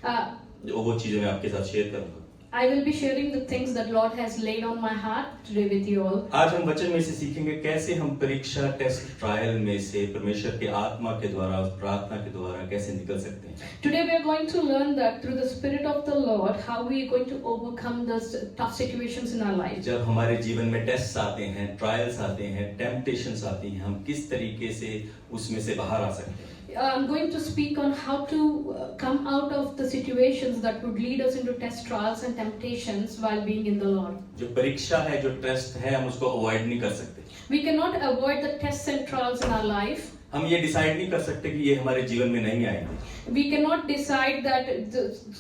वो चीजें मैं आपके साथ शेयर करूंगा। I will be sharing the things that Lord has laid on my heart today with you all. आज हम वचन में से सीखेंगे कैसे हम परीक्षा, टेस्ट, ट्रायल में से परमेश्वर के आत्मा के द्वारा, प्रार्थना के द्वारा कैसे निकल सकते हैं। Today we are going to learn that through the Spirit of the Lord, how we are going to overcome those tough situations in our life. जब हमारे जीवन में टेस्ट आते हैं, ट्रायल्स आते हैं, टेम्पटेशंस आती हैं, हम किस तरीके से उसमें से बाहर आ सकते हैं। I'm going to speak on how to come out of the situations that would lead us into test, trials and temptations while being in the Lord. जो परीक्षा है, जो टेस्ट है, हम उसको अवॉइड नहीं कर सकते। We cannot avoid the tests and trials in our life. हम ये डिसाइड नहीं कर सकते कि ये हमारे जीवन में नहीं आएंगे। We cannot decide that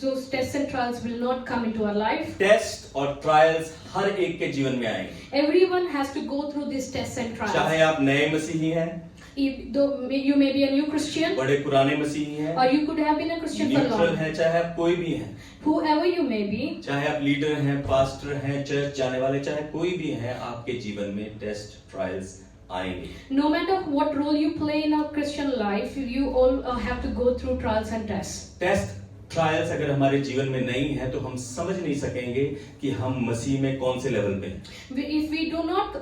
those tests and trials will not come into our life. Test और ट्रायल्स हर एक के जीवन में आएंगे। Everyone has to go through these tests and trials. चाहे आप नए मसीही हैं, You may be a new Christian, बड़े पुराने मसीही हैं, or you could have been a Christian for neutral long. हैं, चाहे आप कोई भी हैं, Whoever you may be, चाहे आप लीडर हैं, पास्टर हैं, चर्च जाने वाले, चाहे कोई भी हैं, आपके जीवन में टेस्ट, ट्रायल्स आएंगे। no matter what role you play in a Christian life, you all have to go through trials and tests. Test trials अगर हमारे जीवन में नहीं है तो हम समझ नहीं सकेंगे कि हम मसीह में कौन से लेवल पे हैं। If we do not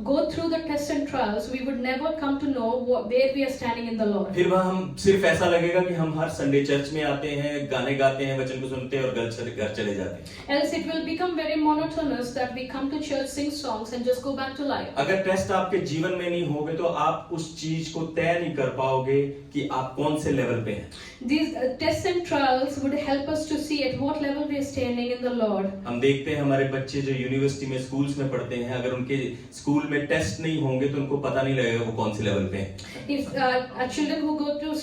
go through the tests and trials, we would never come to know where we are standing in the Lord. फिर वह हम सिर्फ ऐसा लगेगा कि हम हर संडे चर्च में आते हैं, गाने गाते हैं, वचन को सुनते हैं और घर चले जाते हैं। Else it will become very monotonous that we come to church, sing songs and just go back to life. अगर टेस्ट आपके जीवन में नहीं होगे तो आप उस चीज को तय नहीं कर पाओगे कि आप कौन से लेवल पे हैं। These tests and trials would help us to see at what level we are standing in the Lord. हम देखते हैं हमारे बच्चे जो यूनिवर्सिटी में, स्कूल्स में पढ़ते हैं, अगर उनके स्कूल में टेस्ट नहीं होंगे तो उनको पता नहीं लगेगा वो कौन से लेवल पे हैं। If children who go to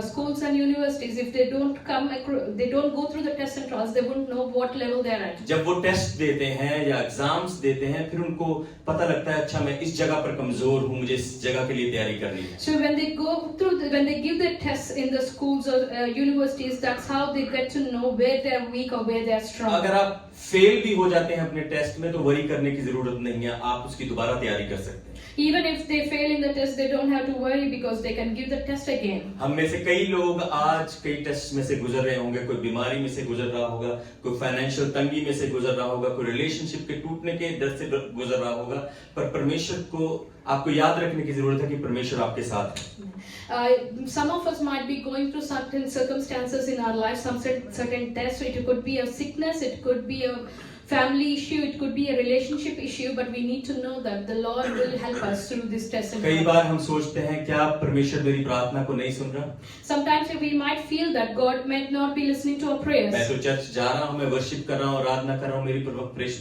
schools and universities, if they don't go through the tests and trials, they wouldn't know what level they are at. जब वो टेस्ट देते हैं या एग्जाम्स देते हैं, फिर उनको पता लगता है अच्छा मैं इस जगह पर कमजोर हूँ, मुझे इस जगह के लिए तैयारी करनी है। So when they give their tests in the schools or universities, that's how they get to know where they are weak or where they are strong. अगर आप फेल भी हो जाते हैं अपने टेस्ट में तो वरी करने की जरूरत नहीं है, आप उसकी दोबारा तैयारी कर सकते हैं। Even if they fail in the test, they don't have to worry because they can give the test again. हम में से कई लोग आज कई टेस्ट में से गुजर रहे होंगे, कोई बीमारी में से गुजर रहा होगा, कोई फाइनेंशियल तंगी में से गुजर रहा होगा, कोई रिलेशनशिप के टूटने के डर से गुजर रहा होगा, पर परमेश्वर को आपको याद रखने की जरूरत है कि परमेश्वर आपके साथ है। Some of us might be going through certain circumstances in our life, some certain tests. It could be a sickness, it could be a family issue, it could be a relationship issue, but we need to know that the Lord will help us through this test. कई बार हम सोचते हैं क्या परमेश्वर मेरी प्रार्थना को नहीं सुन रहा? Sometimes we might feel that God might not be listening to our prayers. मैं तो चर्च जा रहा हूँ, मैं वर्शिप कर रहा हूँ, आराधना कर रहा हूँ, मेरी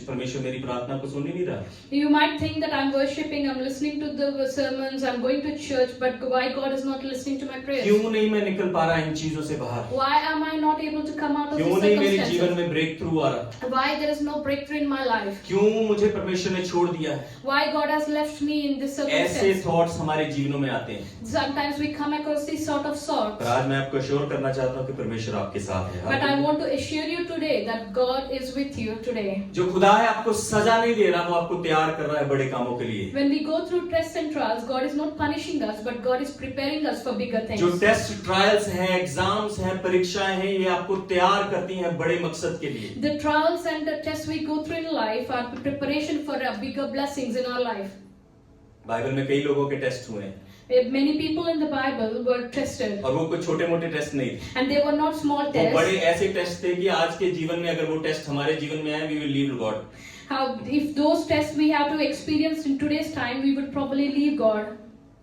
परमेश्वर मेरी प्रार्थना को सुन ही नहीं रहा। You might think that I'm worshiping, I'm listening to the sermons, I'm going to church, but why God is not listening to my prayers? क्यों नहीं मैं निकल पा रहा इन चीजों से बाहर? Why am I not able to come out of क्यों these नहीं मेरे circumstances? जीवन में ब्रेक थ्रू आ रहा? Why there is no breakthrough in my life? क्यों मुझे परमेश्वर ने छोड़ दिया है? Why God has left me in this ऐसे circumstance? थॉट्स हमारे जीवनों में आते हैं। Sometimes we come across these sort of thoughts. पर आज मैं आपको अश्योर करना चाहता हूँ कि परमेश्वर आपके साथ है। But I want to assure you today that God is with you today. जो खुदा है आपको सजा नहीं दे रहा, वो आपको तैयार कर रहा है बड़े कामों के लिए। When we go through tests and trials, God is not punishing us, but God is preparing us for bigger things. जो टेस्ट, ट्रायल्स हैं, एग्जाम्स हैं, परीक्षाएं हैं, ये आपको तैयार करती हैं बड़े मकसद के लिए। The trials and the tests we go through in life are preparation for bigger blessings in our life. Bible में कई लोगों के टेस्ट हुए हैं Many people in the Bible were tested, और वो कोई छोटे मोटे टेस्ट नहीं थे, and they were not small वो बड़े tests. ऐसे टेस्ट थे कि आज के जीवन में अगर वो टेस्ट हमारे जीवन में आए, we will leave God. How if those tests we have to experience in today's time, we would probably leave God.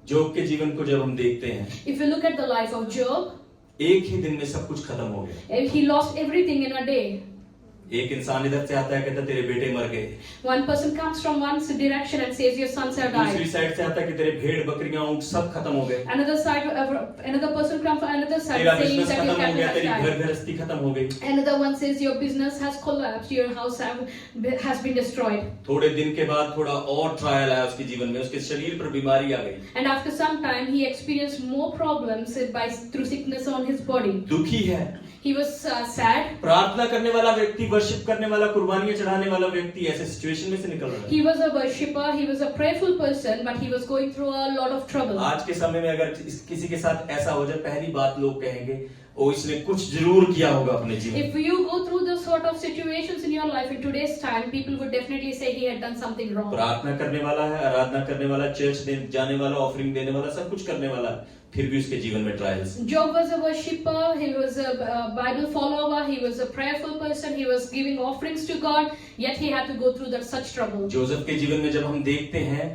जोब के जीवन को जब हम देखते हैं, If you look at the life of Job, एक ही दिन में सब कुछ खत्म हो गया। he lost everything in a day. एक इंसान इधर से आता है, कहता तेरे बेटे मर गए। One person comes from one direction and says your sons have दूसरी died. साइड से आता है कि तेरे भेड़ बकरियां ऊंट सब खत्म हो गए। Another person comes from another side तेरा saying बिजनेस that your खत्म हो cattle गया, has तेरी घर died. गृहस्थी खत्म हो गई। Another one says your business has collapsed, your house has been destroyed. थोड़े दिन के बाद थोड़ा और ट्रायल आया उसके जीवन में, उसके शरीर पर बीमारी आ गई। And after some time, he experienced more problems through sickness on his body. दुखी है। He was sad. प्रार्थना करने वाला व्यक्ति, वर्शिप करने वाला, कुर्बानियां चढ़ाने वाला व्यक्ति ऐसे सिचुएशन में से निकल रहा है। He was a worshipper, he was a prayerful person, but he was going through a lot of trouble. आज के समय में अगर किसी के साथ ऐसा हो जाए, पहली बात लोग कहेंगे ओ इसने कुछ जरूर किया होगा अपने जीवन। If you go through those sort of situations in your life in today's time, people would definitely say he had done something wrong. प्रार्थना करने वाला है, आराधना करने वाला, चर्च जाने वाला, ऑफरिंग देने वाला, सब कुछ करने वाला, फिर भी उसके जीवन में trials. Job was a worshipper, he was a Bible follower, he was a prayerful person, he was giving offerings to God, yet he had to go through that such trouble. Joseph के जीवन में जब हम देखते हैं,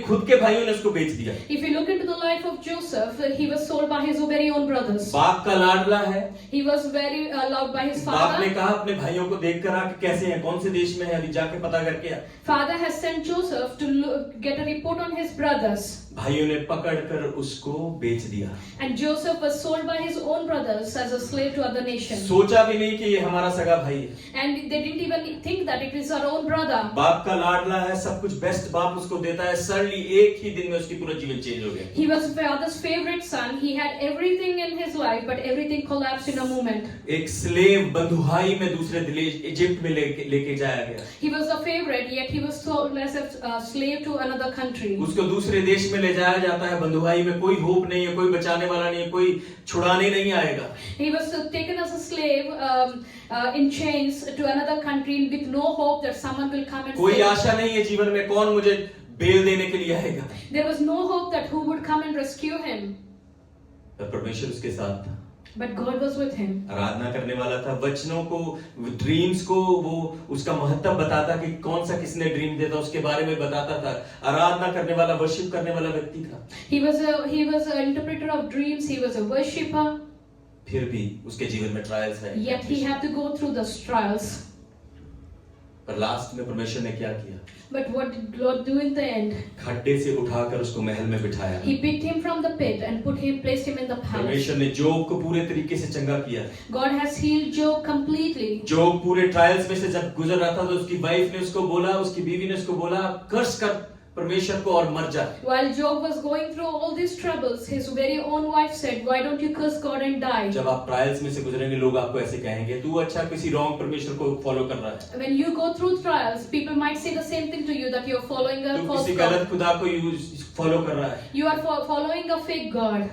खुद के भाइयों ने उसको बेच दिया। If you look into the life of Joseph, he was sold by his very own brothers. बाप का लाडला है। He was very loved by his बाप ने father. कहा अपने भाइयों को देखकर आ कि कैसे हैं, कौन से देश में है, अभी जाके पता करके आ। Father has sent Joseph to get a report on his brothers. भाइयों ने पकड़कर उसको बेच दिया। And Joseph was sold by his own brothers as a slave to other nations. सोचा भी नहीं कि ये हमारा सगा भाई है। And they didn't even think that it is our own brother. बाप का लाडला है, सब कुछ बेस्ट बाप उसको देता है, सडनली एक ही दिन में उसकी पूरा जीवन चेंज हो गया। He was father's favorite son. He had everything in his life, but everything collapsed in a moment. एक स्लेव बंधुआई में दूसरे देश इजिप्ट में लेके जाया गया। He was a favorite, yet he was sold as a slave to another country. उसको दूसरे देश में ले जाया जाता है, बंधुआई में कोई होप नहीं है, कोई बचाने वाला नहीं है, कोई छुड़ाने नहीं आएगा। He was taken as a slave in chains to another country with no hope that someone will come and कोई save him. आशा नहीं है जीवन में, कौन मुझे बेल देने के लिए आएगा। There was no hope that who would come and rescue him. पर परमेश्वर उसके साथ था। But God was with him. आराधना करने वाला था, वचनों को, ड्रीम्स को, वो उसका महत्व बताता कि कौन सा किसने ड्रीम देता उसके बारे में बताता था। आराधना करने वाला, वर्शिप करने वाला व्यक्ति था। He was an interpreter of dreams. He was a worshipper. फिर भी उसके जीवन में ट्रायल्स है। Yet he had to go through those trials. पर लास्ट में परमेश्वर ने क्या किया? But what did God do in the end? खड्डे से उठाकर उसको महल में बिठाया। He picked him from the pit and placed him in the palace. परमेश्वर ने जोब को पूरे तरीके से चंगा किया। God has healed Job completely. जोब पूरे ट्रायल्स में से जब गुजर रहा था तो उसकी वाइफ ने उसको बोला, उसकी बीवी ने उसको बोला, कर्स कर परमेश्वर को और मर जा। While Job was going through all these troubles, his very own wife said, "Why don't you curse God and die?" जब आप ट्रायल्स में से गुजरेंगे, लोग आपको ऐसे कहेंगे, तू अच्छा किसी रॉन्ग परमेश्वर को फॉलो कर रहा है। When you go through trials, people might say the same thing to you, that you are following a तू false किसी God. गलत खुदा को फॉलो कर रहा है। You are following a fake God.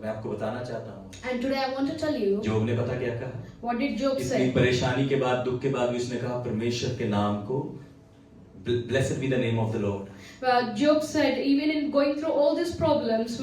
मैं आपको बताना चाहता हूँ, And today I want to tell you, जोब ने पता क्या कहा? what did Job इतनी say? परेशानी के बाद, दुख के बाद भी उसने कहा, परमेश्वर के नाम को, blessed be the name of the Lord. Job said, even in going through all these problems,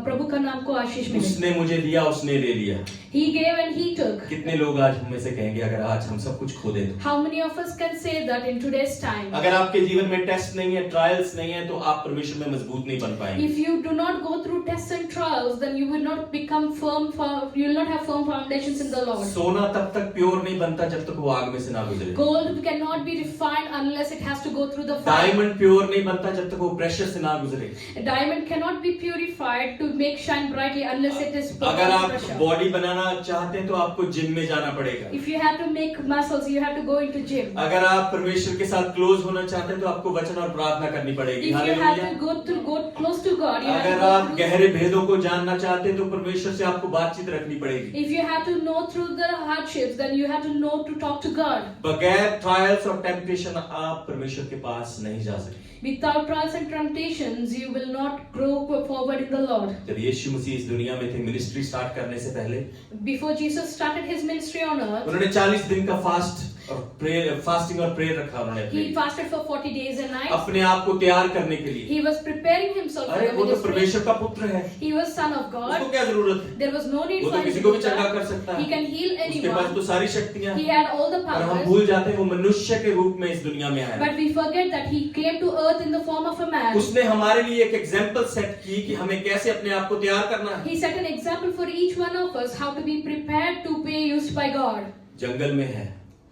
प्रभु का नाम को आशीष मिले. उसने मुझे दिया, उसने ले लिया। He gave and he took. कितने लोग आज हम में से कहेंगे, अगर आज हम सब कुछ खो दें तो? How many of us can say that in today's time? अगर आपके जीवन में टेस्ट नहीं है, ट्रायल्स नहीं है, तो आप परमेश्वर में मजबूत नहीं बन पाएंगे। If you do not go through tests and trials, then you will not become firm. You will not have firm foundations in the Lord. सोना तब तक प्योर नहीं बनता जब तक वो आग में से ना गुजरे। Gold cannot be refined unless it has to go through the fire. Diamond pure नहीं बनता जब तक वो प्रेशर से ना गुजरे। A diamond cannot be purified to make shine brightly unless it is put अगर under आप pressure. बॉडी बनाना चाहते हैं तो आपको जिम में जाना पड़ेगा। If you have to make muscles, you have to go into gym. अगर आप परमेश्वर के साथ क्लोज होना चाहते हैं तो आपको वचन और प्रार्थना करनी पड़ेगी। If you have hallelujah. to go close to God, you have अगर to go आप through. गहरे भेदों को जानना चाहते हैं तो परमेश्वर से आपको बातचीत रखनी पड़ेगी। If you have to know through the hardships, then you have to know to talk to God. बगैर ट्रायल्स और टेम्पटेशन आप परमेश्वर के पास नहीं जा सकते। Without trials and temptations, you will not grow forward in the Lord. जब यीशु मसीह इस दुनिया में थे, मिनिस्ट्री स्टार्ट करने से पहले Before Jesus started his ministry on earth, उन्होंने 40 दिन का फास्टिंग और प्रेयर रखा उन्होंने अपने he लिए। fasted for 40 days and nights. अपने आप को तैयार करने के लिए। He was preparing himself for अरे the वो तो ministry. परमेश्वर का पुत्र है, He was son of उसको God. क्या जरूरत है? There was no need वो for तो him किसी to को do भी चंगा कर that. सकता He है, can heal उसके पास anyone. तो सारी शक्तियां He हैं। had all the और हम powers. भूल जाते हैं वो मनुष्य के रूप में इस दुनिया में आया। But we forget that he came to earth in the form of a man. उसने हमारे लिए एक एग्जाम्पल सेट की कि हमें कैसे अपने आप को तैयार करना है। He set an example for each one of us how to be prepared to be used by God. जंगल में है,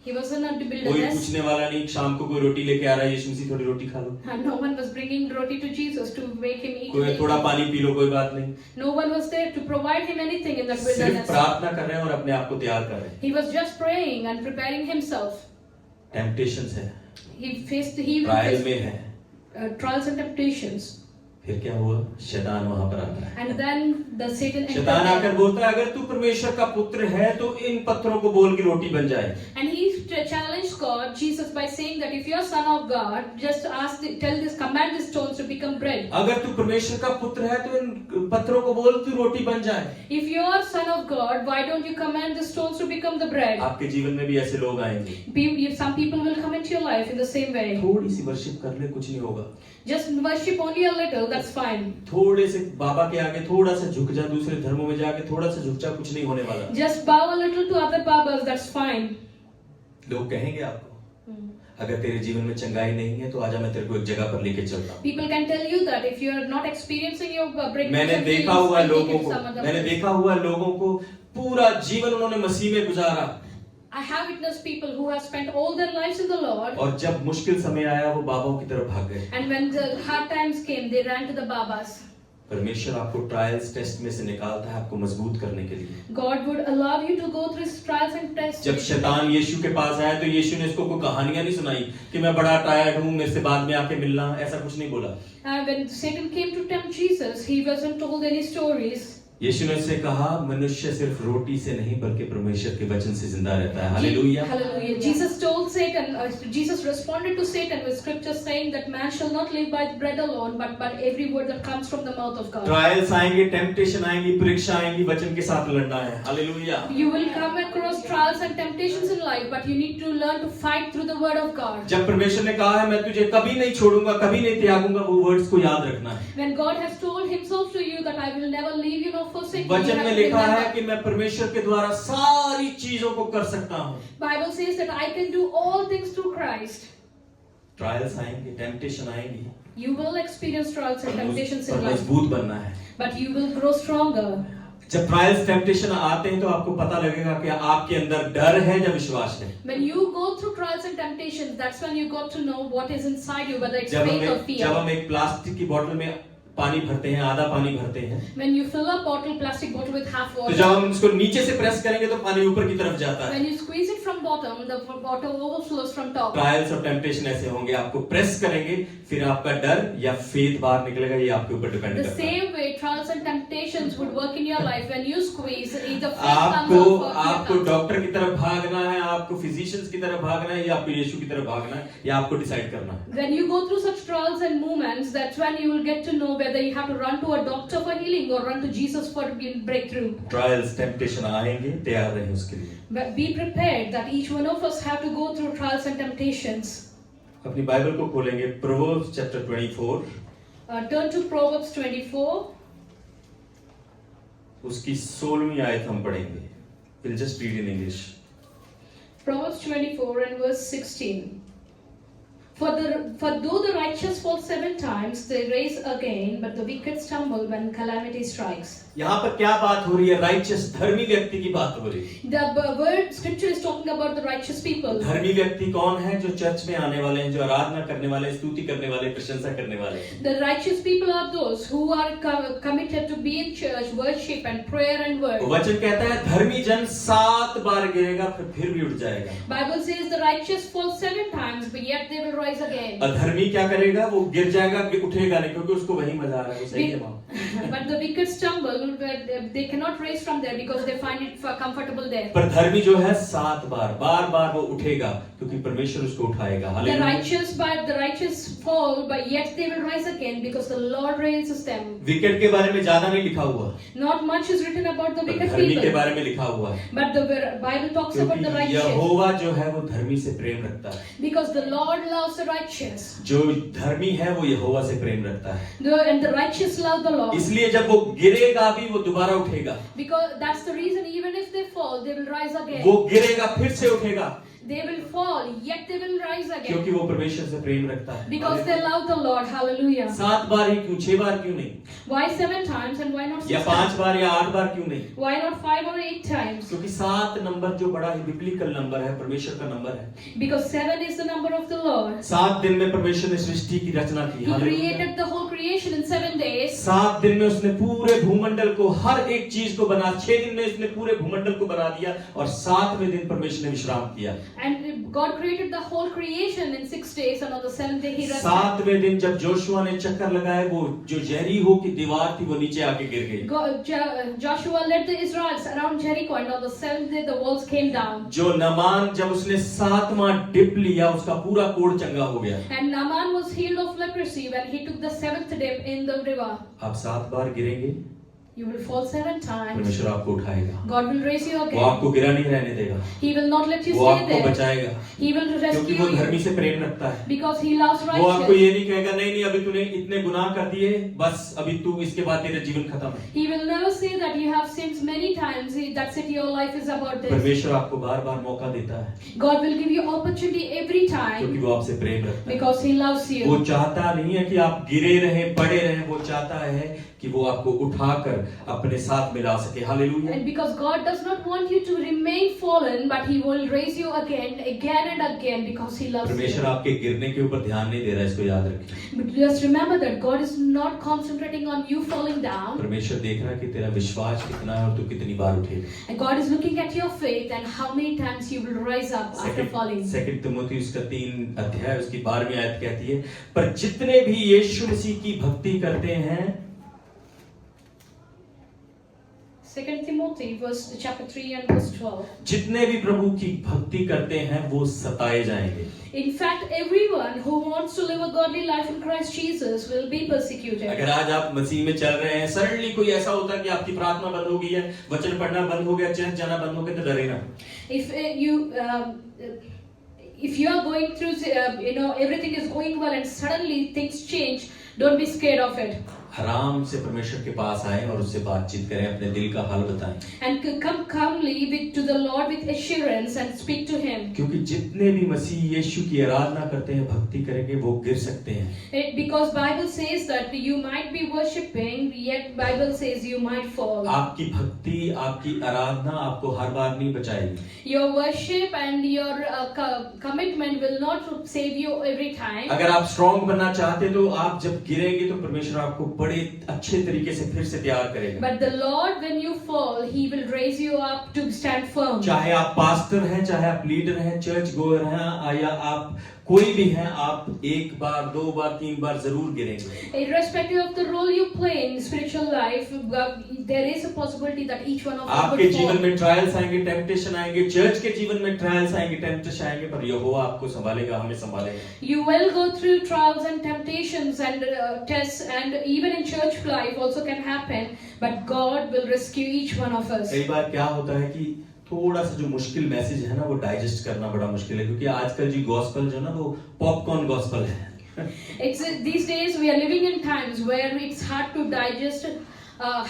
He was in a कोई wilderness. पूछने वाला नहीं, शाम को कोई रोटी लेके आ रहा है, यीशु मसीह थोड़ी रोटी खा लो, And no one was bringing roti to Jesus to make him eat. कोई थोड़ा पानी पी लो, कोई बात नहीं। No one was there to provide him anything in that सिर्फ wilderness. प्रार्थना कर रहे हैं और अपने आप को तैयार कर रहे हैं। He was just praying and preparing himself. Temptations है, He ट्रायल faced में है, trials and temptations. फिर क्या हुआ? शैतान वहां पर आता है। And then the Satan entered शैतान there. आकर बोलता है, अगर तू परमेश्वर का पुत्र है तो इन पत्थरों को बोल के रोटी बन जाए। And he challenged God, Jesus, by saying that if you are son of God, just command these stones to become bread. अगर तू परमेश्वर का पुत्र है तो इन पत्थरों को बोल तू रोटी बन जाए। If you are son of God, why don't you command the stones to become the bread? आपके जीवन में भी ऐसे लोग आएंगे। Some people will come into your life in the same way. थोड़ी सी वर्शिप कर ले, कुछ नहीं होगा। Just worship only a little, that's fine. थोड़े से बाबा के आगे थोड़ा सा झुक जा, दूसरे धर्मों में जाके थोड़ा सा झुक जा, कुछ नहीं होने वाला। Just bow a little to other babas, that's fine. लोग कहेंगे आपको, अगर तेरे जीवन में चंगाई नहीं है तो आजा, मैं तेरे को एक जगह पर लेके चलता हूँ। People can tell you that if you are not experiencing your breakthrough, मैंने देखा हुआ लोगों को पूरा जीवन उन्होंने मसीह में गुजारा। I have witnessed people who have spent all their lives in the Lord. और जब मुश्किल समय आया वो बाबाओं की तरफ भाग गए। And when the hard times came, they ran to the babas. परमेश्वर आपको ट्रायल्स टेस्ट में से निकालता है आपको मजबूत करने के लिए। God would allow you to go through trials and tests. जब शैतान यीशु के पास आया तो यीशु ने इसको कोई कहानियां नहीं सुनाई कि मैं बड़ा टायर्ड हूँ, मेरे से बाद में आके मिलना, ऐसा कुछ नहीं बोला। When Satan came to tempt Jesus, he wasn't told any stories. यीशु ने उससे कहा, मनुष्य सिर्फ रोटी से नहीं बल्कि परमेश्वर के वचन से जिंदा रहता है। Hallelujah. Hallelujah. Jesus told Satan, Jesus responded to Satan with scripture saying that man shall not live by bread alone, but every word that comes from the mouth of God. Trials आएंगे, temptation आएंगी, परीक्षा आएंगी, वचन के साथ लड़ना है। Hallelujah. You will come across trials and temptations in life, but you need to learn to fight through the word of God. जब परमेश्वर ने कहा है मैं तुझे कभी नहीं छोड़ूंगा, कभी नहीं त्यागूंगा, वो वर्ड्स को याद रखना है। When God has told himself to you that I will never leave you nor forsake you, वचन में लिखा है कि मैं परमेश्वर के द्वारा सारी चीजों को कर सकता हूँ। Bible says that I can do all things through Christ. Trials आएंगे, टेम्पटेशन आएंगी, You will experience trials and temptations in पर life, मजबूत बनना है। but you will grow stronger. जब ट्रायल्स टेम्पटेशन आते हैं तो आपको पता लगेगा कि आपके अंदर डर है या विश्वास है। When you go through trials and temptations, that's when you got to know what is inside you, whether it's faith or fear. जब हम एक प्लास्टिक की बोतल में पानी भरते हैं, आधा पानी भरते हैं, When you fill a plastic bottle with half तो water, जब हम इसको नीचे से प्रेस करेंगे तो पानी ऊपर की तरफ जाता है। when you squeeze it from bottom, the water overflows from top. Trials और टेम्पटेशन ऐसे होंगे, आपको प्रेस करेंगे, फिर आपका डर या फेथ बाहर निकलेगा, ये आपके ऊपर डिपेंड The करता है। same way trials and temptations would work in your life. When you squeeze, either faith comes or fear आपको comes. डॉक्टर की तरफ भागना है, आपको फिजिशियंस की तरफ भागना है, या आपको यीशु की तरफ भागना है, या आपको डिसाइड करना है। When you go through such trials and moments, that's when you will get to know whether you have to run to a doctor for healing or run to Jesus for breakthrough. Trials temptation आएंगे, तैयार रहें उसके लिए। But be prepared that each one of us have to go through trials and temptations. अपनी Bible को खोलेंगे, proverbs chapter 24, Turn to Proverbs 24. उसकी 16वीं आयत हम पढ़ेंगे। We'll just read in English. Proverbs 24 and verse 16. For though the righteous fall 7 times, they rise again, but the wicked stumble when calamity strikes. यहाँ पर क्या बात हो रही है? राइचियस, धर्मी व्यक्ति की बात हो रही है। The word scripture is talking about the righteous people. धर्मी व्यक्ति कौन है? जो चर्च में आने वाले हैं, जो आराधना करने वाले, स्तुति करने वाले, प्रशंसा करने वाले हैं। The righteous people are those who are committed to be in church, worship and prayer and word. वचन कहता है धर्मी जन 7 बार गिरेगा फिर भी उठ जाएगा। Bible says the righteous fall 7 times, but yet they will rise again. अधर्मी क्या करेगा? वो गिर जाएगा, उठेगा नहीं, क्योंकि उसको वही मजा आ रहा है, वो सही है वहाँ। But the wicked stumble, they cannot raise from there because they find it comfortable there. पर धर्मी जो है 7 बार वो उठेगा, क्योंकि परमेश्वर उसको उठाएगा। The righteous fall, but yet they will rise again because the Lord raises them. Wicket के बारे में ज्यादा नहीं लिखा हुआ, Not much is written about the wicked धर्मी के people, बारे में लिखा हुआ है। but the Bible talks about the क्योंकि righteous. यहोवा जो है वो धर्मी से प्रेम रखता है। Because the Lord loves the righteous. जो धर्मी है वो यहोवा से प्रेम रखता है। And the righteous love the Lord. इसलिए जब वो गिरेगा भी वो दोबारा उठेगा। Because that's the reason even if they fall, they will rise again. वो गिरेगा फिर से उठेगा। They will fall, yet they will rise again. क्योंकि वो परमेश्वर से प्रेम रखता है। Because they love the Lord. Hallelujah. 7 बार ही क्यों, 6 बार क्यों नहीं? Why 7 times and why not 6 या times? 5 बार या 8 बार क्यों नहीं? Why not 5 or 8 times? क्योंकि 7 नंबर जो बड़ा ही बिब्लिकल नंबर है, परमेश्वर का नंबर है। Because 7 is the number of the Lord. 7 दिन में परमेश्वर ने सृष्टि की रचना की। He created the whole creation in 7 days. 7 दिन में उसने पूरे भूमंडल को, हर एक चीज को बना, 6 दिन में उसने पूरे भूमंडल को बना दिया और 7वें दिन परमेश्वर ने विश्राम किया। And God created the whole creation in 6 days, and on the 7th day He rested. 7वें दिन जब जोशुआ ने चक्कर लगाए, वो जो जेरिको की दीवार थी वो नीचे आके गिर गई। Joshua led the Israelites around Jericho, and on the 7th day the walls came down. जो नामान जब उसने 7वां डिप लिया, उसका पूरा कोढ़ चंगा हो गया। And Naaman was healed of leprosy when he took the 7th dip in the river. आप 7 बार गिरेंगे, You will fall 7 times. परमेश्वर आपको उठाएगा। God will raise you वो again. आपको गिरा नहीं रहने देगा, He will not let you वो stay आपको there. बचाएगा, He will क्योंकि rescue वो धर्मी you से प्रेम रखता है। because He loves वो आपको righteous. ये नहीं कहेगा नहीं नहीं अभी तूने इतने गुनाह कर दिए, बस अभी तू इसके बाद तेरा जीवन खत्म है। He will never say that you have sinned many times. That's it. Your life is about this. परमेश्वर आपको बार बार मौका देता है, God will give you opportunity every time क्योंकि वो आपसे प्रेम रखता है। because He loves वो you. चाहता नहीं है कि आप गिरे रहें, पड़े रहें, वो चाहता है कि वो आपको उठाकर अपने साथ मिला सके। Hallelujah. And because God does not want you to remain fallen, but He will raise you again and again because He loves परमेश्वर you. आपके गिरने के ऊपर ध्यान नहीं दे रहा है, इसको याद रखिए। But just remember that God is not concentrating on you falling down. परमेश्वर देख रहा है कि तेरा विश्वास कितना है और तू कितनी बार उठेगा। And God is looking at your faith and how many times you will rise up after falling. Second Timothy उसका 3 अध्याय उसकी 12वीं आयत कहती है, पर जितने भी यीशु मसीह की भक्ति करते हैं, 2 Timothy chapter 3 and verse 12. जितने भी प्रभु की भक्ति करते हैं वो सताए जाएंगे। In fact, everyone who wants to live a godly life in Christ Jesus will be persecuted. अगर आज आप मसीह में चल रहे हैं, सडनली कोई ऐसा होता है कि आपकी प्रार्थना बंद हो गई है, वचन पढ़ना बंद हो गया, चर्च जाना बंद हो गया, तो डरे ना। If you are going through, everything is going well and suddenly things change, don't be scared of it. आराम से परमेश्वर के पास आए और उससे बातचीत करें, अपने दिल का हाल बताएं। And come calmly to the Lord with assurance and speak to Him. क्योंकि जितने भी मसीह यीशु की आराधना करते हैं, भक्ति करेंगे, वो गिर सकते हैं। Because Bible says that you might be worshipping, yet Bible says you might fall. आपकी भक्ति, आपकी आराधना आपको हर बार नहीं बचाएगी। Your worship and your commitment will not save you every time. अगर आप स्ट्रॉन्ग बनना चाहते तो आप जब गिरेंगे तो परमेश्वर आपको बड़े अच्छे तरीके से फिर से तैयार करेगा। But the Lord, when you fall, He will raise you up to stand firm. चाहे आप पास्टर हैं, चाहे आप लीडर हैं, चर्च गोअर हैं, या आप कोई भी हैं, आप 1 बार, 2 बार, 3 बार जरूर गिरेंगे। Irrespective of the role you play in spiritual life, there is a possibility that each one of us आपके will fall. जीवन में ट्रायल्स आएंगे, टेम्पटेशन आएंगे, चर्च के जीवन में ट्रायल्स आएंगे, टेम्पटेशन आएंगे, पर यहोवा आपको संभालेगा, हमें संभालेगा। You will go through trials and temptations and tests, and even in church life also can happen, but God will rescue each one of us. कई बार क्या होता है कि थोड़ा सा जो मुश्किल मैसेज है ना, वो डाइजेस्ट करना बड़ा मुश्किल है, क्योंकि आजकल जी गॉस्पेल जो ना वो पॉपकॉर्न गॉस्पेल है। These days we are living in times where it's hard to digest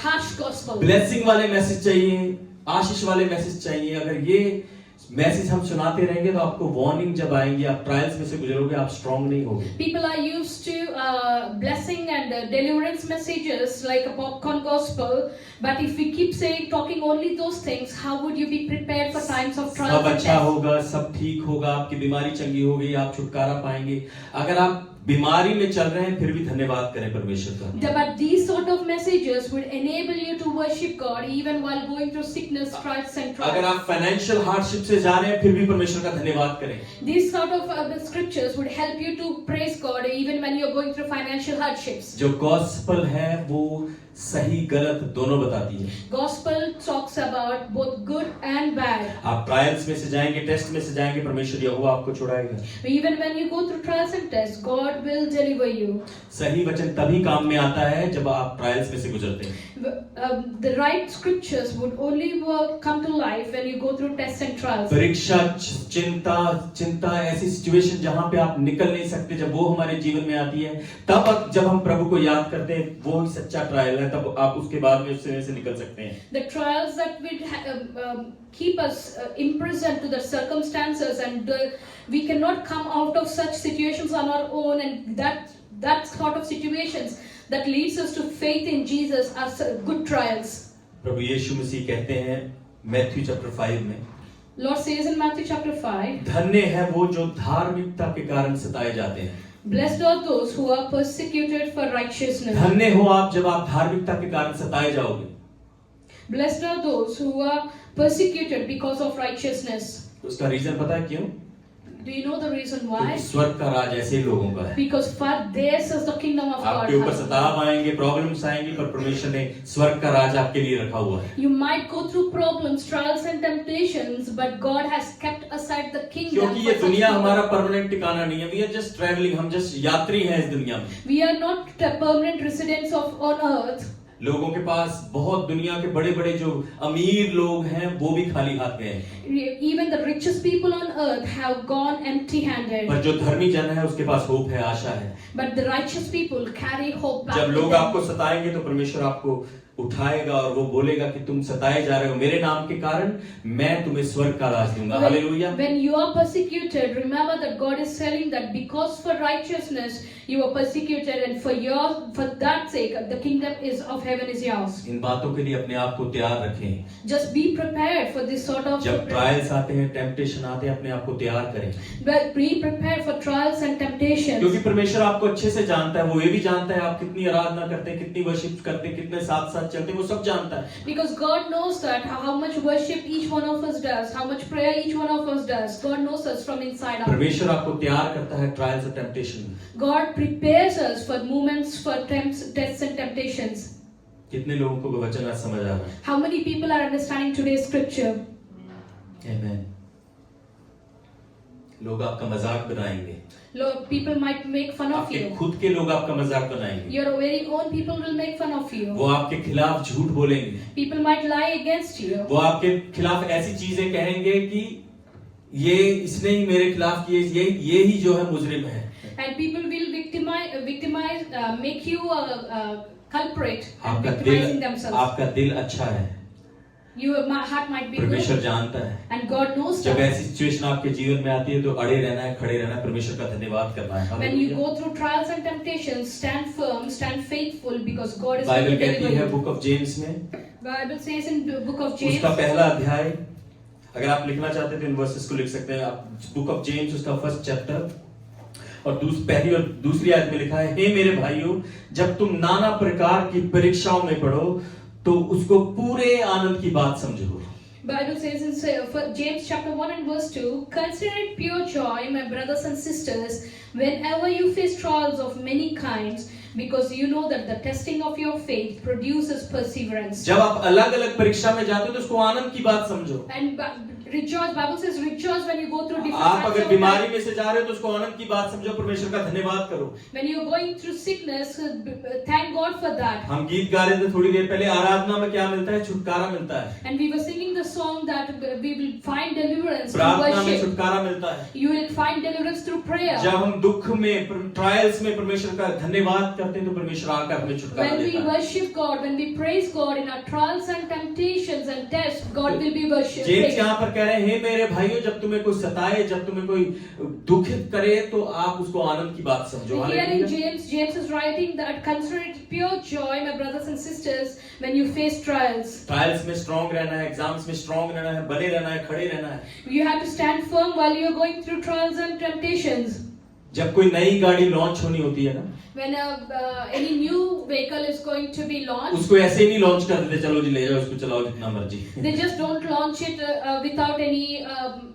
harsh gospel. Blessing वाले मैसेज चाहिए, आशीष वाले मैसेज चाहिए। अगर ये मैसेज हम सुनाते रहेंगे तो आपको वार्निंग जब आएंगी, आप ट्रायल्स में से गुजरोगे, आप स्ट्रांग नहीं होगे। People are used to blessing and deliverance messages like a popcorn gospel, but if we keep talking only those things, how would you be prepared for times of trial? सब अच्छा होगा, सब ठीक होगा, आपकी बीमारी चंगी हो गई, आप छुटकारा पाएंगे। अगर आप बीमारी में चल रहे हैं, फिर भी धन्यवाद करें परमेश्वर का। But these sort of messages would enable you to worship God even while going through sickness, trials and trials. अगर आप फाइनेंशियल हार्डशिप से जा रहे हैं, फिर भी परमेश्वर का धन्यवाद करें। These sort of scriptures would help you to praise God even when you're going through financial hardships. जो गॉस्पेल है वो सही गलत दोनों बताती है। Gospel talks about both good and bad. आप ट्रायल्स में से जाएंगे, टेस्ट में से जाएंगे, परमेश्वर यहोवा आपको छुड़ाएगा। Even when you go through trials and tests, God will deliver you. सही वचन तभी काम में आता है जब आप ट्रायल्स में से गुजरते हैं। The right scriptures would only come to life when you go through tests and trials. परीक्षा, चिंता ऐसी सिचुएशन जहां पे आप निकल नहीं सकते, जब वो हमारे जीवन में आती है, तब जब हम प्रभु को याद करते हैं, वो ही सच्चा ट्रायल है, तब आप उसके बाद में उससे से निकल सकते हैं। The trials that will keep us imprisoned to the circumstances, and we cannot come out of such situations on our own, and that sort of situations that leads us to faith in Jesus are good trials. प्रभु यीशु मसीह कहते हैं Matthew chapter 5 में, Lord says in Matthew chapter 5, धन्य है वो जो धार्मिकता के कारण सताए जाते हैं। blessed are those who are persecuted for righteousness. धन्य हो आप जब आप धार्मिकता के कारण सताए जाओगे। Blessed are those who are persecuted because of righteousness. उसका रीजन पता है क्यों? Do you know the reason why? क्योंकि स्वर्ग का राज ऐसे लोगों का है। Because for theirs is the kingdom of God. आपके ऊपर सताव आएंगे, प्रॉब्लम्स आएंगी, पर परमेश्वर ने स्वर्ग का राज आपके लिए रखा हुआ है। You might go through problems, trials and temptations, but God has kept aside the kingdom. क्योंकि ये दुनिया हमारा परमानेंट ठिकाना नहीं है। We are just traveling, हम जस्ट यात्री हैं इस दुनिया में। We are not permanent residents on earth. लोगों के पास बहुत दुनिया के बड़े बड़े जो अमीर लोग हैं वो भी खाली हाथ गए हैं। Even the richest people on earth have gone empty-handed. पर जो धर्मी जन है उसके पास होप है, आशा है। But the righteous people carry hope back. जब लोग आपको सताएंगे तो परमेश्वर आपको उठाएगा और वो बोलेगा कि तुम सताए जा रहे हो मेरे नाम के कारण, मैं तुम्हें स्वर्ग का राज दूंगा। Hallelujah. When you are persecuted, remember that God is telling that because for righteousness you are persecuted, and for that sake the kingdom is of heaven is yours. इन बातों के लिए अपने आप को तैयार रखें। Just be prepared for this sort of. जब trials आते हैं, टेम्पटेशन आते हैं, अपने आप को तैयार करें। But be prepared for trials and temptations. क्योंकि परमेश्वर आपको अच्छे से जानता है, वो ये भी जानता है आप कितनी आराधना करते हैं, कितनी वर्शिप करते हैं, कितने साथ साथ चलते हैं, वो सब जानता है। Because God knows that how much worship each one of us does, how much prayer each one of us does. God knows us from inside out. परमेश्वर आपको तैयार करता है ट्रायल्स और temptation. God prepares us for moments, for tests and temptations. कितने लोगों को वचन आज समझ आ रहा है? How many people are understanding today's scripture? Amen. लोग आपका मजाक बनाएंगे। People might make fun of आपके you. खुद के लोग आपका मजाक बनाएंगे। Your very own people will make fun of you. वो आपके खिलाफ झूठ बोलेंगे। People might lie against you. वो आपके खिलाफ ऐसी चीजें कहेंगे कि ये इसने ही मेरे खिलाफ किए, ये ही जो है मुजरिम है। And people will victimize, make you a culprit and आपका victimizing दिल, themselves. आपका दिल अच्छा है, Your heart might be परमेश्वर good, जानता है। and God knows जब that. ऐसी सिचुएशन आपके जीवन में आती है तो अड़े रहना है, खड़े रहना है, परमेश्वर का धन्यवाद करना है। When you hallelujah. go through trials and temptations, stand firm, stand faithful, because God is going Bible to कहती deliver है you. बुक ऑफ जेम्स में, Bible says in the book of James, उसका पहला अध्याय, अगर आप लिखना चाहते हैं तो इन वर्सेस को लिख सकते हैं आप। बुक ऑफ जेम्स उसका फर्स्ट चैप्टर और पहली और दूसरी आयत में लिखा है, हे मेरे भाइयों, जब तुम नाना प्रकार की परीक्षाओं में पढ़ो तो उसको पूरे आनंद की बात समझो। Bible says in James chapter 1 and verse 2, consider it pure joy, my brothers and sisters, whenever you face trials of many kinds, because you know that the testing of your faith produces perseverance. जब आप अलग अलग परीक्षा में जाते हो तो उसको आनंद की बात समझो। And rejoice, Bible says rejoice when you go through different आप types अगर of बीमारी trials. में से जा रहे हो तो उसको आनंद की बात समझो, परमेश्वर का धन्यवाद करो। When you're going through sickness, thank God for that. हम गीत गा रहे थे थोड़ी देर पहले, आराधना में क्या मिलता है? छुटकारा मिलता है। And we were singing the song that we will find deliverance through प्रार्थना में worship. छुटकारा मिलता है। You will find deliverance through prayer. जब हम दुख में, ट्रायल्स में परमेश्वर का धन्यवाद करते हैं तो परमेश्वर आकर हमें छुटकारा When we देता है। worship God, when we praise God in our trials and temptations and tests, God will be worshipped. James यहाँ पर कह रहे हैं, हे मेरे भाइयों, जब तुम्हें कोई सताए, जब तुम्हें कोई दुखित करे तो आप उसको आनंद की बात समझो। Here in hallelujah. James is writing that consider it pure joy, my brothers and sisters, when you face trials. Trials में स्ट्रांग रहना है, एग्जाम्स में स्ट्रांग रहना है, बने रहना है, खड़े रहना है। You have to stand firm while you are going through trials and temptations. जब कोई नई गाड़ी लॉन्च होनी होती है ना, When any new vehicle is going to be launched, उसको ऐसे ही नहीं लॉन्च कर देते, चलो जी ले जाओ इसको, चलाओ जितना मर्जी। they just don't launch it without any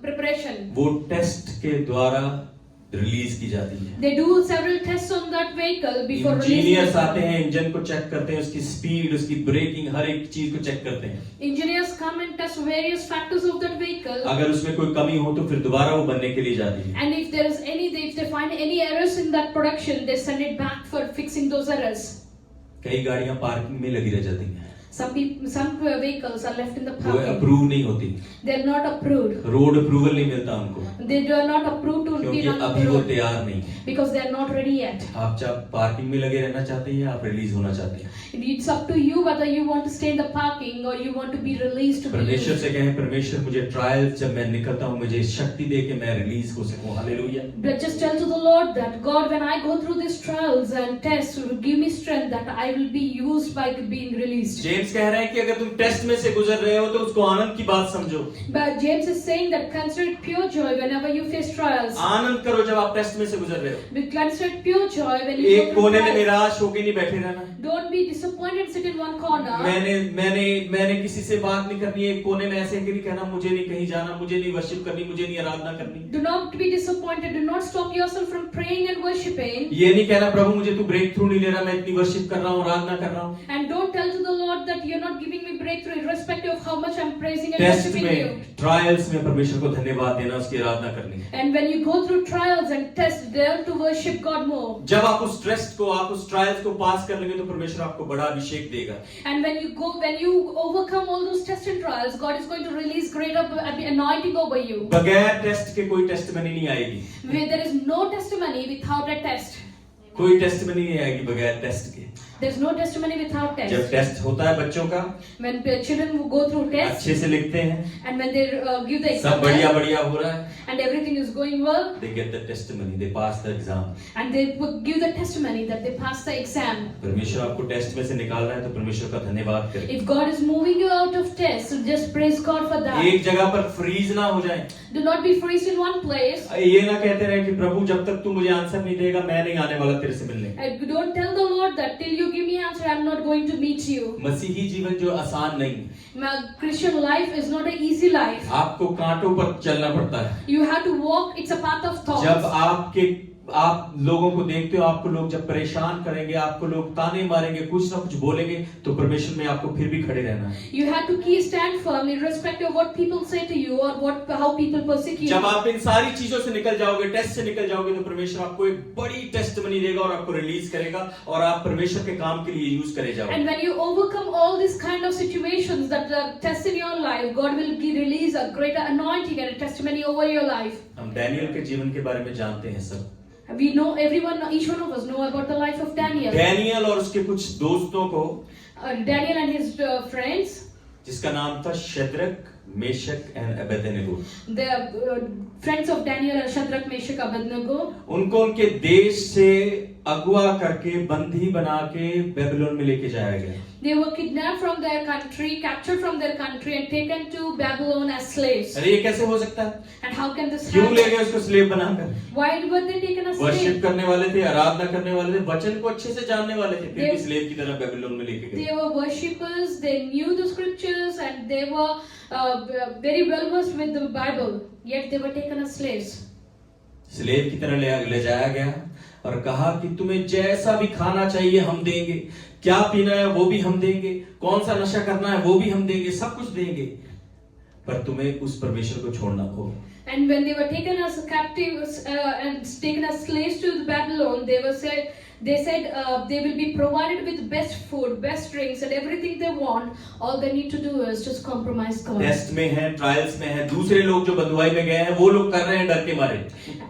preparation. वो टेस्ट के द्वारा रिलीज की जाती है। They do several tests on that vehicle before releasing engineers it. आते हैं, इंजन को चेक करते हैं, उसकी स्पीड, उसकी ब्रेकिंग, हर एक चीज को चेक करते हैं। Engineers come and test various factors of that vehicle. अगर उसमें कोई कमी हो तो फिर दोबारा वो बनने के लिए जाती है। And if they find any errors in that production, they send it back for fixing those errors. कई गाड़ियां पार्किंग में लगी रह जाती हैं, Some vehicles are left in the वो parking. अप्रूव नहीं होती, They are not approved. Road approval नहीं मिलता उनको, They are not approved to be क्योंकि on the अभी वो road तैयार नहीं है। because they are not ready yet. आप जब पार्किंग में लगे रहना चाहते हैं या आप रिलीज होना चाहते हैं? It's up to you whether you want to stay in the parking or you want to be released to be परमेश्वर used. से कहें, परमेश्वर मुझे ट्रायल जब मैं निकलता हूँ मुझे शक्ति दे के मैं रिलीज हो सकूं। Hallelujah. But just tell to the Lord that God, when I go through these trials and tests, will give me strength that I will be used by being released. James James कह रहे हैं कि अगर तुम test में से गुजर रहे हो तो उसको आनंद की बात समझो। But James is saying that consider it pure joy whenever you face trials. आनंद करो जब आप टेस्ट में से गुजर रहे हो। Consider it pure joy when you एक go through कोने में trials. निराश होके नहीं बैठे रहना। Don't be disappointed and sit in one corner. मैंने किसी से बात नहीं करनी है, एक कोने में ऐसे नहीं कहना मुझे नहीं कहीं जाना, मुझे नहीं वर्शिप करनी, मुझे नहीं आराधना करनी। Do not be disappointed. Do not stop yourself from praying and worshiping. ये नहीं कहना प्रभु मुझे तू ब्रेक थ्रू नहीं ले रहा, मैं इतनी वर्शिप कर रहा हूँ, आराधना कर रहा हूँ। And don't tell to the Lord that you're not giving me breakthrough, irrespective of how much I'm praising and test worshiping में, you. ट्रायल्स में परमेश्वर को धन्यवाद देना, उसकी आराधना करनी है। And when you go through trials and tests, dare to worship God more. जब आप उस टेस्ट को, आप उस ट्रायल्स को पास कर लेंगे तो परमेश्वर आपको बड़ा अभिषेक देगा। And when you overcome all those tests and trials, God is going to release greater anointing over you. बगैर टेस्ट के कोई टेस्टमनी नहीं आएगी। Where there is no testimony without a test. कोई टेस्टमनी नहीं आएगी बगैर टेस्ट के। There's no testimony without test. जब टेस्ट होता है बच्चों का, When children go through tests अच्छे से लिखते हैं, and when they give the सब exam बढ़िया well, बढ़िया हो रहा है, and everything is going well, they get the testimony, they pass the exam। and they give the testimony that they passed the exam. परमेश्वर आपको टेस्ट में से निकाल रहा है तो परमेश्वर का धन्यवाद करें। If God is moving you out of tests, so just praise God for that. एक जगह पर फ्रीज ना हो जाए। Do not be freezed in one place. ये ना कहते रहे कि प्रभु जब तक तू मुझे आंसर नहीं देगा मैं नहीं आने वाला तेरे से मिलने। And don't tell the Lord that till you give me answer, I'm not going to meet you. मसीही जीवन जो आसान नहीं है, My Christian life is not an easy life. आपको कांटों पर चलना पड़ता है। You have to walk. It's a path of thorns. जब आप लोगों को देखते हो, आपको लोग जब परेशान करेंगे, आपको लोग ताने मारेंगे, कुछ ना कुछ बोलेंगे, तो परमेश्वर में आपको फिर भी खड़े रहना है। You have to stand firm irrespective of what people say to you or how people persecute जब you. आप इन सारी चीजों से निकल जाओगे, टेस्ट से निकल जाओगे, तो परमेश्वर आपको एक बड़ी टेस्टमनी देगा और आपको रिलीज करेगा और आप परमेश्वर के काम के लिए यूज करे जाओगे। And when you overcome all these kind of situations that are tests in your life, God will release a greater anointing and a testimony over your life. हम डैनियल के जीवन के बारे में जानते हैं सब। We know everyone, each one of us know about the life of Daniel. Daniel और उसके कुछ दोस्तों को, Daniel and his friends, जिसका नाम था Shadrach, Meshach and Abednego, the friends of Daniel are Shadrach, Meshach, Abednego. उनको उनके देश से अगवा करके बंदी बना के बेबीलोन में लेके जाया गया। They were kidnapped from their country, captured from their country, and taken to Babylon as slaves. अरे ये कैसे हो सकता है? And how can this क्यों ले happen? गए उसको स्लेव बनाकर? Why were they taken as worship slaves? करने वाले थे, आराधना करने वाले थे, वचन को अच्छे से जानने वाले थे, फिर भी स्लेव की तरह बेबीलोन में लेके गए। They were worshippers. They knew the scriptures, and they were very well versed with the Bible. Yet they were taken as slaves. Slave की तरह ले जाया गया और कहा कि तुम्हें जैसा भी खाना चाहिए हम देंगे, क्या पीना है वो भी हम देंगे, कौन सा नशा करना है वो भी हम देंगे, सब कुछ देंगे, पर तुम्हें उस परमेश्वर को छोड़ना होगा। And when they were taken as captives and taken as slaves to Babylon, they said they will be provided with best food, best drinks, and everything they want. All they need to do is just compromise God. Test में है, trials में है, दूसरे लोग जो बंधुआई में गए हैं वो लोग कर रहे हैं डर के मारे।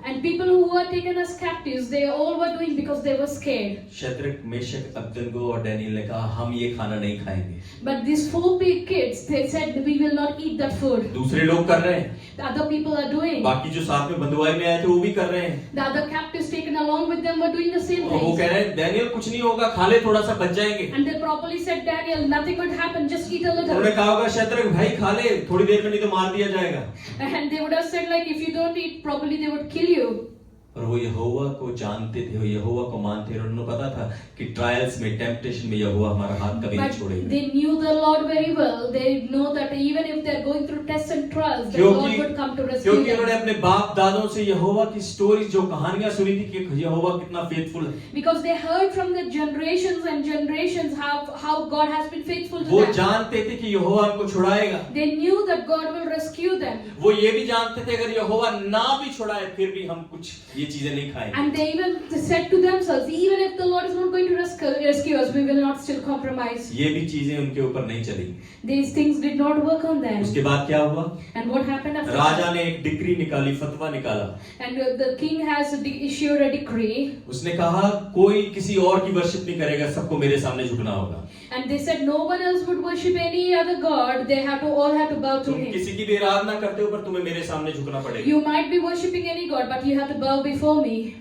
And people who were taken as captives, they all were doing because they were scared. Shadrach, Meshach, Abednego और डैनियल ने कहा हम ये खाना नहीं खाएंगे। But these 4 big kids, they said we will not eat that food. दूसरे लोग कर रहे हैं, The other people are doing. बाकी जो साथ में बंधुआई में आए थे वो भी कर रहे हैं। The other captives taken along with them were doing the same और वो thing. कह रहे हैं डैनियल कुछ नहीं होगा, खा ले थोड़ा सा बच जाएंगे। And they properly said, Daniel, nothing would happen, just eat a उन्होंने little. कहा होगा शद्रक भाई खा ले, थोड़ी देर में नहीं तो मार दिया जाएगा। And they would have said like, if you don't eat properly, they would kill you. और वो यहोवा को जानते थे, वो यहोवा को मानते थे, और उन्हें पता था कि ट्रायल्स में, टेम्पटेशन में यहोवा हमारा हाथ कभी नहीं But छोड़ेगा। they knew the Lord very well. They know that even if they are going through tests and trials, the Lord would come to rescue क्योंकि उन्होंने them. अपने बाप दादों से यहोवा की स्टोरी, जो कहानियां सुनी थी कि यहोवा कितना फेथफुल है, Because they heard from the generations and generations how God has been faithful to वो them. जानते थे कि यहोवा उनको छुड़ाएगा। They knew that God will rescue them. वो ये भी जानते थे अगर यहोवा ना भी छुड़ाए फिर भी हम कुछ ये चीजें नहीं खाएंगे। And they even said to themselves, even if the Lord is not going to rescue us, we will not still compromise. ये भी चीजें उनके ऊपर नहीं चली। These things did not work on them. उसके बाद क्या हुआ? And what happened after Raja that? ने एक डिक्री निकाली, फतवा निकाला। And the king has issued a decree. उसने कहा कोई किसी और की वर्शिप नहीं करेगा, सबको मेरे सामने झुकना होगा। And they said no one else would worship any other god. They all have to bow to तुम him. किसी की भी आराधना करते हो पर तुम्हें मेरे सामने झुकना पड़ेगा। You might be worshiping any god, but you have to bow before me.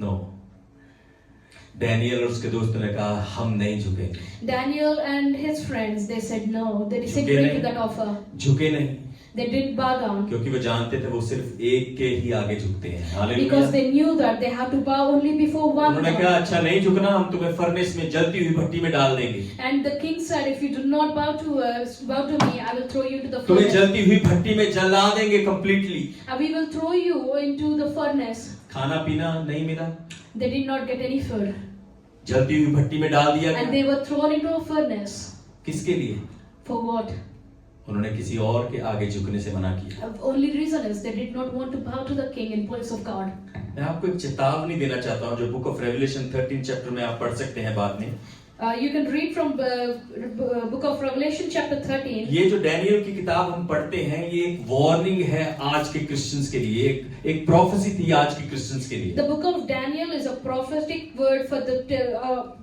No. Daniel और उसके दोस्तों ने कहा हम नहीं झुकेंगे, Daniel and his friends, they said no. They झुके disagreed नहीं। to that offer. झुके नहीं, They didn't bow down क्योंकि वो जानते थे वो सिर्फ एक के ही आगे झुकते हैं। because hallelujah. they knew that they have to bow only before one उन्होंने God. कहा अच्छा नहीं झुकना, हम तुम्हें फर्नेस में जलती हुई भट्टी में डाल देंगे, And the king said, if you do not bow to me, I will throw you into the तुम्हें furnace. जलती हुई भट्टी में जला देंगे completely. And we will throw you into the furnace. खाना पीना नहीं मिला, They did not get any food. जलती हुई भट्टी में डाल दिया And गया। they were thrown into a furnace. किसके लिए? For what? उन्होंने किसी और के आगे झुकने से मना किया। Only reason is they did not want to bow to the king in place of God. मैं आपको एक चेतावनी देना चाहता हूँ जो बुक ऑफ रेवलेशन 13 चैप्टर में आप पढ़ सकते हैं बाद में। You can read from book of Revelation chapter 13. ये जो डैनियल की किताब हम पढ़ते हैं ये एक वार्निंग है आज के क्रिश्चियंस के लिए, एक प्रोफेसी थी आज के क्रिश्चियंस के लिए। The book of Daniel is a prophetic word for the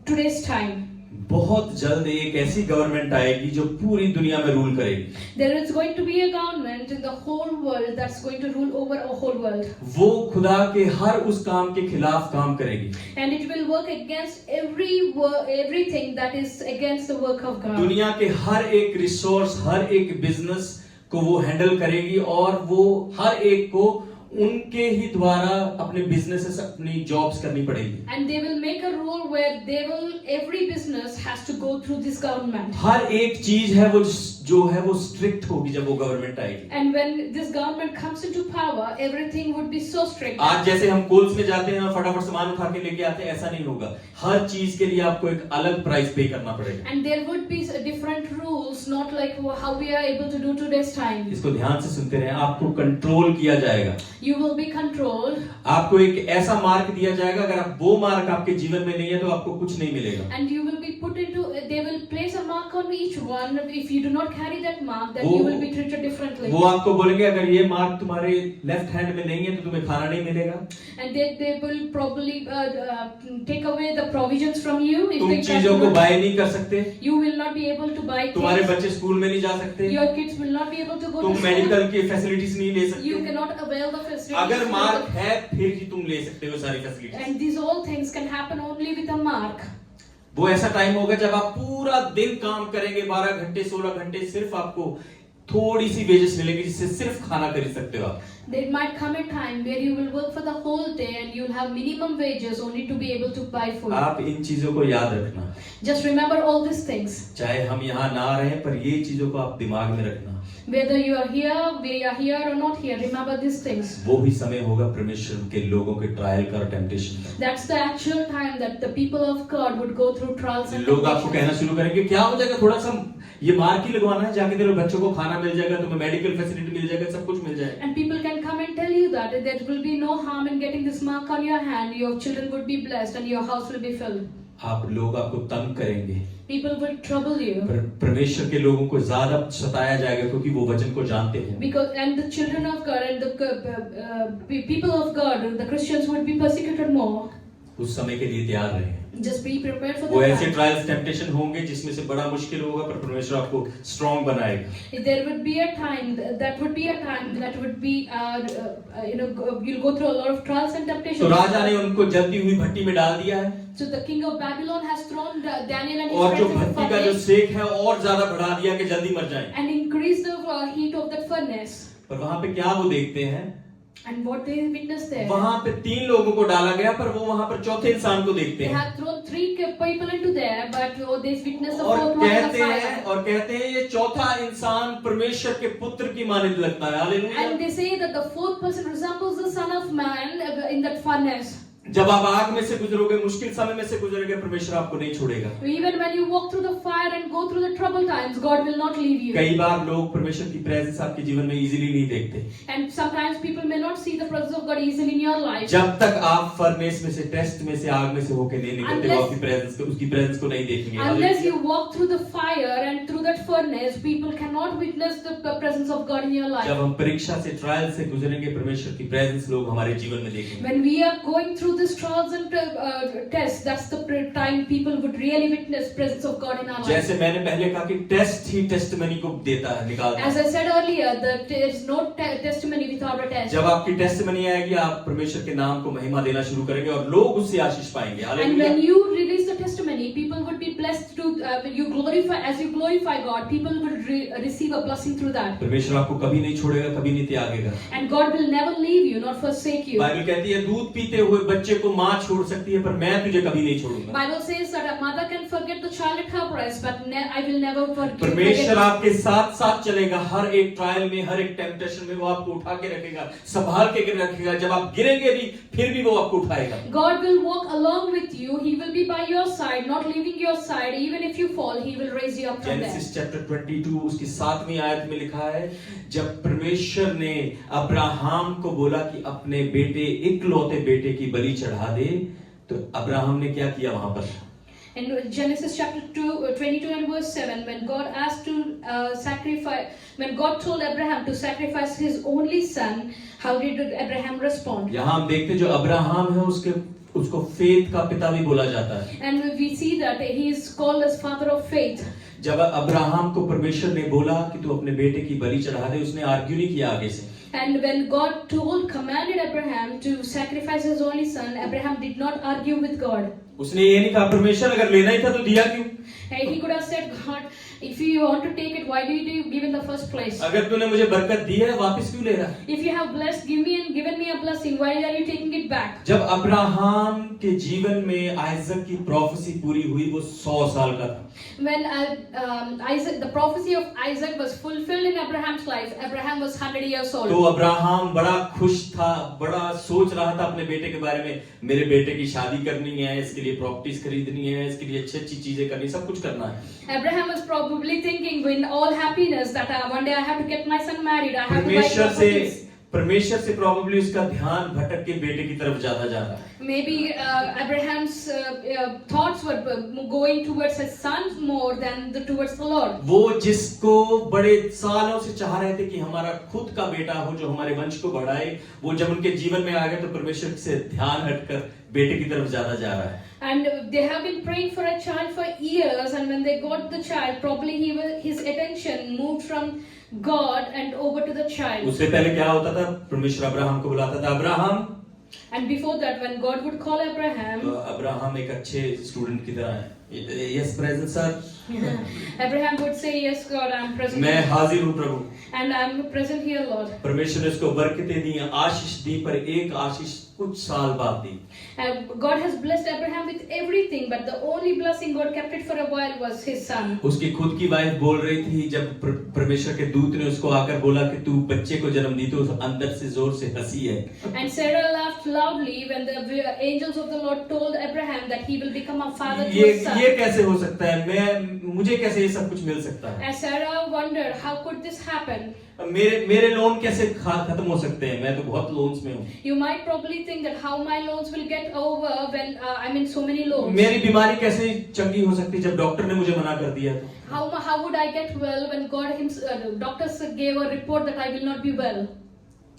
today's time. बहुत जल्द एक ऐसी गवर्नमेंट आएगी जो पूरी दुनिया में रूल करेगी। There is going to be a government in the whole world that's going to rule over a whole world. वो खुदा के हर उस काम के खिलाफ काम करेगी। And it will work against everything that is against the work of God. दुनिया के हर एक रिसोर्स, हर एक बिजनेस को वो हैंडल करेगी और वो हर एक को उनके ही द्वारा अपने बिजनेसेस, अपनी जॉब्स करनी पड़ेगी। And they will make a rule where every business has to go through this government. हर एक चीज है वो जो है वो स्ट्रिक्ट होगी जब वो गवर्नमेंट आएगी। And when this government comes into power, everything would be so strict. आज जैसे हम कोल्स में जाते हैं और फटाफट सामान उठा के लेके आते हैं, ऐसा नहीं होगा। हर चीज के लिए आपको एक अलग प्राइस पे करना पड़ेगा। And there would be different rules, not like how we are able to do today's time. इसको ध्यान से सुनते रहे, आपको कंट्रोल किया जाएगा। You will be controlled. आपको एक ऐसा मार्क दिया जाएगा, अगर आप वो मार्क आपके जीवन में नहीं है तो आपको कुछ नहीं मिलेगा। And you will be put into, they will place a mark on each one. If you do not carry that mark, then you will be treated differently. वो आपको बोलेंगे अगर ये मार्क तुम्हारे लेफ्ट हैंड में नहीं है तो तुम्हें खाना नहीं मिलेगा। And they will probably take away the provisions from you. If तुम they चीजों को बाय नहीं कर सकते, you will not be able to buy तुम्हारे things. बच्चे स्कूल में नहीं जा सकते, Your kids will not be able to go तुम to school. मेडिकल की फैसिलिटीज नहीं ले You सकते। cannot avail the facilities. अगर मार्क है फिर ही तुम ले सकते हो सारी facilities. And these all things can happen only with a mark. वो ऐसा टाइम होगा जब आप पूरा दिन काम करेंगे, 12 घंटे 16 घंटे, सिर्फ आपको थोड़ी सी वेजेस मिलेगी जिससे सिर्फ खाना खरीद सकते हो आप। There might come a time where you will work for the whole day and you'll have minimum wages only to be able to buy food. आप इन चीजों को याद रखना। Just remember all these things. चाहे हम यहाँ ना रहें पर ये चीजों को आप दिमाग में रखना। Whether we are here or not here, remember these things. वो ही समय होगा परमेश्वर के लोगों के ट्रायल का और टेम्पटेशन का। That's the actual time that the people of God would go through trials and लोग आपको कहना temptations. शुरू करेंगे क्या हो जाएगा, थोड़ा सा ये मार्क ही लगवाना है, जाके तेरे बच्चों को खाना मिल जाएगा, तुम्हें मेडिकल फैसिलिटी मिल जाएगा, सब कुछ मिल जाएगा। And people can come and tell you that there will be no harm in getting this mark on your hand. Your children would be blessed and your house will be filled. लोग आपको तंग करेंगे, People will trouble you. पर परमेश्वर के लोगों को ज्यादा सताया जाएगा क्योंकि वो वचन को जानते हैं। And the children of God and the people of God, the Christians would be persecuted more. उस समय के लिए तैयार रहे। Just be prepared for वो ऐसे that. ट्रायल्स टेम्पटेशन होंगे जिसमें से बड़ा मुश्किल होगा पर परमेश्वर आपको स्ट्रांग बनाएगा। There would be a time that would be you'll go through a lot of trials and temptations. तो राजा ने उनको जलती हुई भट्टी में डाल दिया है So the king of Babylon has thrown Daniel and his और जो friends into भट्टी का जो furnace सेक है और ज्यादा बढ़ा दिया कि जल्दी मर जाएं। and increased the heat of that furnace. पर वहां पे क्या वो देखते हैं, And what they witnessed there, वहां पे 3 लोगों को डाला गया पर वो वहां पर चौथे इंसान को देखते they हैं had thrown 3 people into there, but they witnessed the और fourth one in the कहते हैं ये चौथा इंसान परमेश्वर के पुत्र की मानित लगता है। Hallelujah. And they say that the fourth person resembles the Son of Man in that furnace. जब आप आग में से गुजरोगे, मुश्किल समय में से गुजरोगे, परमेश्वर आपको नहीं छोड़ेगा। Even when you walk through the fire and go through the troubled times, God will not leave you. कई बार लोग परमेश्वर की प्रेजेंस आपके जीवन में इजीली नहीं देखते। And sometimes people may not see the presence of God easily in your life. जब तक आप फर्नेस में से, टेस्ट में से, आग में से होके नहीं निकलते, वो आपकी प्रेजेंस को, उसकी प्रेजेंस को नहीं देखेंगे। Unless you walk through the fire and through that furnace, people cannot witness the presence of God in your life. जब हम परीक्षा से, ट्रायल से गुजरेंगे, परमेश्वर की प्रेजेंस लोग हमारे जीवन में देखेंगे। When we are going through these trials and tests, that's the time people would really witness presence of God in our lives. जैसे मैंने पहले कहा कि टेस्ट ही टेस्टिमनी को देता है, निकालता है। As I said earlier, that there is no testimony without a test. जब आपकी टेस्टिमनी आएगी, आप परमेश्वर के नाम को महिमा देना शुरू करेंगे और लोग उससे आशीष पाएंगे। And hallelujah. when you release the testimony, people would be blessed to you glorify. As you glorify God, people will receive a blessing through that. परमेश्वर आपको कभी नहीं छोड़ेगा, कभी नहीं त्यागेगा। And God will never leave you, nor forsake you. Bible कहती है दूध पीते हुए बच्चे को माँ छोड़ सकती है, पर मैं तुझे कभी नहीं छोड़ूंगा। Bible says that a mother can forget the child at her breast, but I will never forget. परमेश्वर आपके साथ साथ चलेगा, हर एक ट्रायल में, हर एक टेम्पटेशन में वो आपको उठा के रखेगा, संभाल के रखेगा। जब आप गिरेंगे भी, फिर भी वो आपको उठाएगा। God will walk along with you. He will be by your side, not leaving your side. Even if you fall, He will raise you up from there. Genesis chapter 22 उसकी 7वीं आयत में लिखा है, जब परमेश्वर ने अब्राहम को बोला कि अपने बेटे, इकलौते बेटे की बलि चढ़ा दे, तो अब्राहम ने क्या किया वहां पर? In Genesis chapter 22 and verse 7, when God asked to sacrifice, when God told Abraham to sacrifice his only son, how did Abraham respond? यहाँ हम देखते जो अब्राहम है उसको फेथ का पिता भी बोला जाता है। And we see that he is called as father of faith. जब अब्राहम को परमेश्वर ने बोला कि तू अपने बेटे की बलि चढ़ा दे, उसने आर्ग्यू नहीं किया आगे से। And when God commanded Abraham to sacrifice his only son, Abraham did not argue with God. उसने ये नहीं कहा परमेश्वर अगर लेना ही था तो दिया क्यों? He could have said, God, if you want to take it, why did you give in the first place? अगर तूने मुझे बरकत दी है, वापस क्यों ले रहा है? If you have blessed, given me a blessing, why are you taking it back? जब अब्राहम के जीवन में आइजक की प्रोफेसी पूरी हुई, वो 100 साल का था। When the prophecy of Isaac was fulfilled in Abraham's life, Abraham was 100 years old. तो अब्राहम बड़ा खुश था, बड़ा सोच रहा था अपने बेटे के बारे में, मेरे बेटे की शादी करनी है, इसके लिए प्रॉपर्टीज खरीदनी है, इसके लिए अच्छी अच्छी चीजें करनी, सब कुछ करना है। Abraham was probably thinking in all happiness that one day I have to get my son married, I have to buy properties. परमेश्वर से प्रॉब्लली उसका ध्यान भटक के बेटे की तरफ ज्यादा जा रहा है। Maybe Abraham's thoughts were going towards his son more than towards the Lord. वो जिसको बड़े सालों से चाह रहे थे कि हमारा खुद का बेटा हो जो हमारे वंश को बढ़ाए, वो जब उनके जीवन में आ गया तो परमेश्वर से ध्यान हटकर बेटे की तरफ ज्यादा जा रहा है। And they have been praying for a child for years, and when they got the child, probably his attention moved from God and over to the child. उससे पहले क्या होता था? परमेश्वर अब्राहम को बुलाता था, Abraham. And before that, when God would call Abraham, तो अब्राहम एक अच्छे स्टूडेंट की तरह है। Yes, present sir. Abraham would say, "Yes, God, I am present." मैं हाजिर हूँ प्रभु। And I am present here, Lord. परमेश्वर ने उसको बरकतें दी, आशीष दी, पर एक आशीष कुछ साल बाद दी। God has blessed Abraham with everything, but the only blessing God kept it for a while was his son. उसकी खुद की वाइफ बोल रही थी, जब परमेश्वर के दूत ने उसको आकर बोला कि तू बच्चे को जन्म दी, तो अंदर से जोर से हंसी है। And Sarah laughed loudly when the angels of the Lord told Abraham that he will become a father to his son. ये कैसे हो सकता है? मुझे कैसे ये सब कुछ मिल सकता है? And Sarah wondered, how could this happen? मेरे लोन कैसे खत्म हो सकते हैं? मैं तो बहुत लोन्स में हूँ। You might probably think that how my loans will get over when I'm in so many loans. मेरी बीमारी कैसे चंगी हो सकती जब डॉक्टर ने मुझे मना कर दिया तो? How would I get well when doctors gave a report that I will not be well?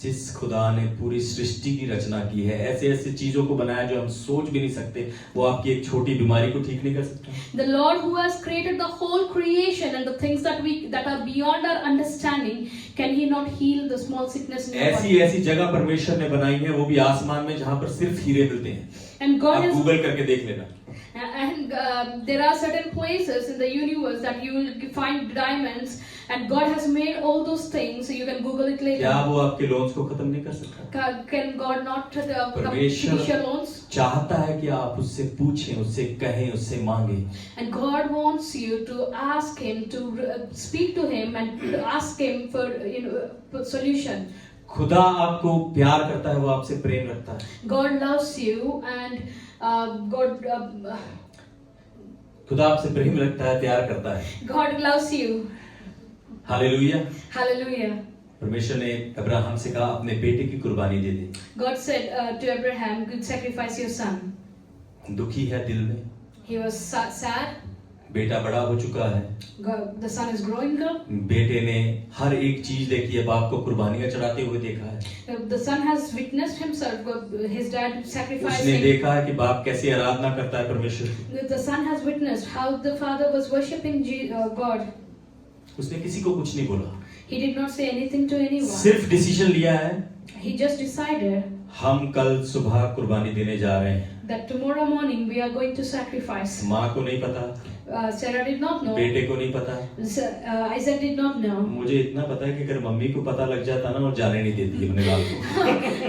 जिस खुदा ने पूरी सृष्टि की रचना की है, ऐसे ऐसे चीजों को बनाया जो हम सोच भी नहीं सकते, वो आपकी एक छोटी बीमारी को ठीक नहीं कर सकता। The Lord who has created the whole creation and the things that are beyond our understanding, can He not heal the small sickness in your body? ऐसी जगह परमेश्वर ने बनाई है, वो भी आसमान में, जहाँ पर सिर्फ हीरे मिलते हैं। And God आप has गूगल करके देख लेना। And there are certain places in the universe that you will find diamonds, and God has made all those things, so you can Google it later. क्या वो आपके लोन्स को खत्म नहीं कर सकता? Can God not finish your परमेश्वर loans? चाहता है कि आप उससे पूछें, उससे कहें, उससे मांगे। And God wants you to ask Him, to speak to Him, and to ask Him for solution. खुदा आपको प्यार करता है, वो आपसे प्रेम रखता है। God loves you, and खुदा आपसे प्रेम रखता है, प्यार करता है। God loves you. Hallelujah. Hallelujah. परमेश्वर ने अब्राहम से कहा अपने बेटे की कुर्बानी दे दे। God said to Abraham, "Sacrifice your son." दुखी है दिल में, He was sad. बेटा बड़ा हो चुका है, The son is growing up. बेटे ने हर एक चीज देखी है, बाप को कुर्बानियां चढ़ाते हुए देखा है, The son has witnessed himself, his dad उसने sacrificing. देखा है कि बाप कैसे आराधना करता है परमेश्वर की, The son has witnessed how the father was worshipping God. उसने किसी को कुछ नहीं बोला, He did not say anything to anyone. सिर्फ डिसीजन लिया है He just decided हम कल सुबह कुर्बानी देने जा रहे हैं। that tomorrow morning we are going to sacrifice. माँ को नहीं पता, Sarah did not know. बेटे को नहीं पता, Isaac did not know. मुझे इतना पता है कि अगर मम्मी को पता लग जाता ना, वो जाने नहीं देती अपने लाल को।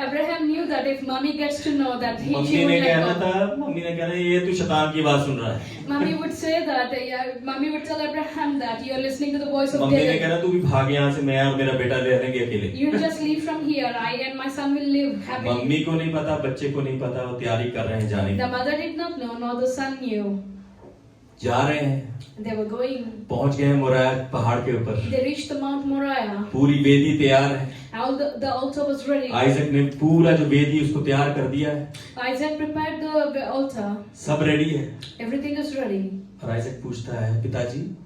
Abraham knew that if mommy gets to know that she mummy would ने let कहना go. था, मम्मी ने कहना ये तू शैतान की बात सुन रहा है, Mommy would say that, mommy would tell Abraham that you are listening to the voice of mummy ने David. कहना तू भी भाग यहाँ से, मैं और मेरा बेटा रहेंगे अकेले। You just leave from here, I and my son will live happily. Mummy को नहीं पता, बच्चे को नहीं पता, वो तैयारी कर रहे हैं जाने The की, mother did not know, nor the son knew. जा रहे हैं, They were going. पहुंच गए हैं मोरिया पहाड़ के ऊपर, They reached the Mount Moriah. पूरी वेदी तैयार है, All the altar was ready. Isaac ने पूरा जो वेदी उसको तैयार कर दिया है, Isaac prepared the altar. सब रेडी है। Everything is ready. और आइजक पूछता है, पिताजी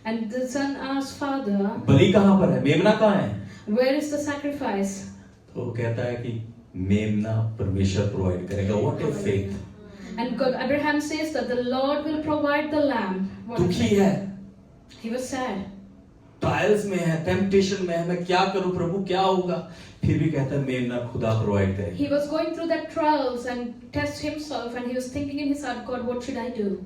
And the son asked father, बलि कहाँ पर है, मेमना कहाँ है? where is the sacrifice? तो वो कहता है कि मेमना परमेश्वर प्रोवाइड करेगा। What a faith! And God, Abraham says that the Lord will provide the lamb. What a दुखी faith. है, He was sad. ट्रायल्स में है, टेम्पटेशन में है, मैं क्या करूं प्रभु, क्या होगा? फिर भी कहता है मेमना खुदा प्रोवाइड करेगा। He was going through that trials and test himself, and he was thinking in his heart, God, what should I do?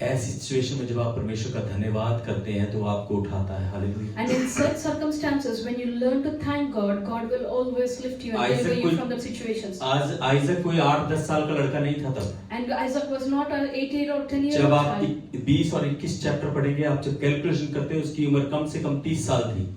ऐसी सिचुएशन में जब आप परमेश्वर का धन्यवाद करते हैं तो वो आपको उठाता है। Hallelujah. And in such circumstances, when you learn to thank God, God will always lift you and Isaac deliver you कोई- from the situations. आज आइजक कोई 8-10 साल का लड़का नहीं था तब। And Isaac was not an 8 or 10 year जब old आप child. 20 और 21 चैप्टर पढ़ेंगे, आप जब कैलकुलेशन करते हैं, उसकी उम्र कम से कम 30 साल थी।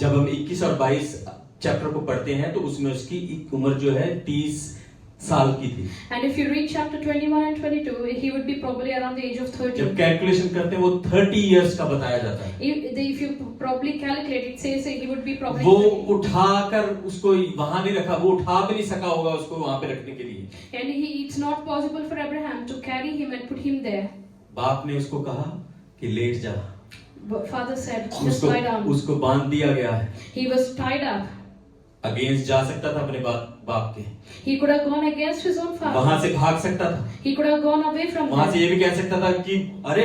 जब हम 21 और 22 चैप्टर को पढ़ते हैं तो उसमें उसकी उम्र जो है 30 साल की थी। And if you read chapter 21 and 22, he would be probably around the age of 30. जब कैलकुलेशन करते हैं वो 30 इयर्स का बताया जाता है। If you probably calculate, it says he would be probably. वो उठाकर उसको वहां नहीं रखा, वो उठा भी नहीं सका होगा उसको वहां पे रखने के लिए। And it's not possible for Abraham to carry him and put him there. बाप ने उसको कहा कि लेट जा, But father said, just lie down. उसको बांध दिया गया है। He was tied up. Against जा सकता था अपने बाप के, He could have gone against his own father. वहां से भाग सकता था, He could have gone away from वहां से them. ये भी कह सकता था कि अरे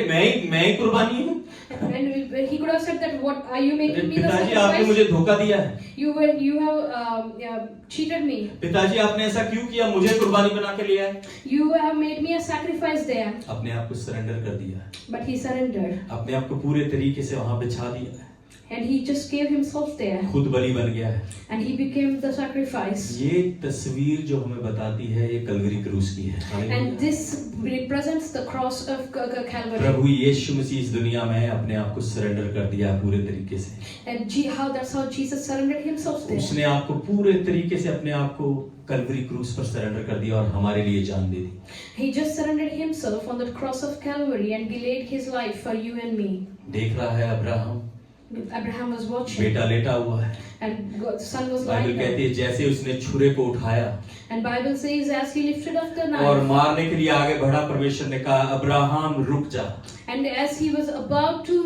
मैं ही कुर्बानी हूँ। And he could have said that, what are you making me the पिताजी आपने sacrifice? मुझे धोखा दिया है, You have cheated me. पिताजी आपने ऐसा क्यों किया, मुझे कुर्बानी बना के लिया है। You have made me a sacrifice there. अपने आप को सरेंडर कर दिया है, But he surrendered. अपने आप को पूरे तरीके से वहां बिछा दिया है, And he just gave himself there. खुद बलि बन गया है। And he became the sacrifice. ये तस्वीर जो हमें बताती है ये कलवरी क्रूस की है। Hallelujah. And this represents the cross of Calvary. प्रभु यीशु मसीह इस दुनिया में अपने आप को सरेंडर कर दिया है पूरे तरीके से। And that's how Jesus surrendered himself there. उसने आपको पूरे तरीके से अपने आप को कलवरी क्रूस पर सरेंडर कर दिया और हमारे लिए जान दे दी। He just surrendered himself on the cross of Calvary and laid his life for you and me. देख रहा है अब्राहम, Abraham was watching. बेटा लेटा हुआ है। And the son was Bible lying कहती down. है जैसे उसने छुरे को उठाया And Bible says as he lifted up the और knife. मारने के लिए आगे बढ़ा, परमेश्वर ने कहा अब्राहम रुक जा। And as he was about to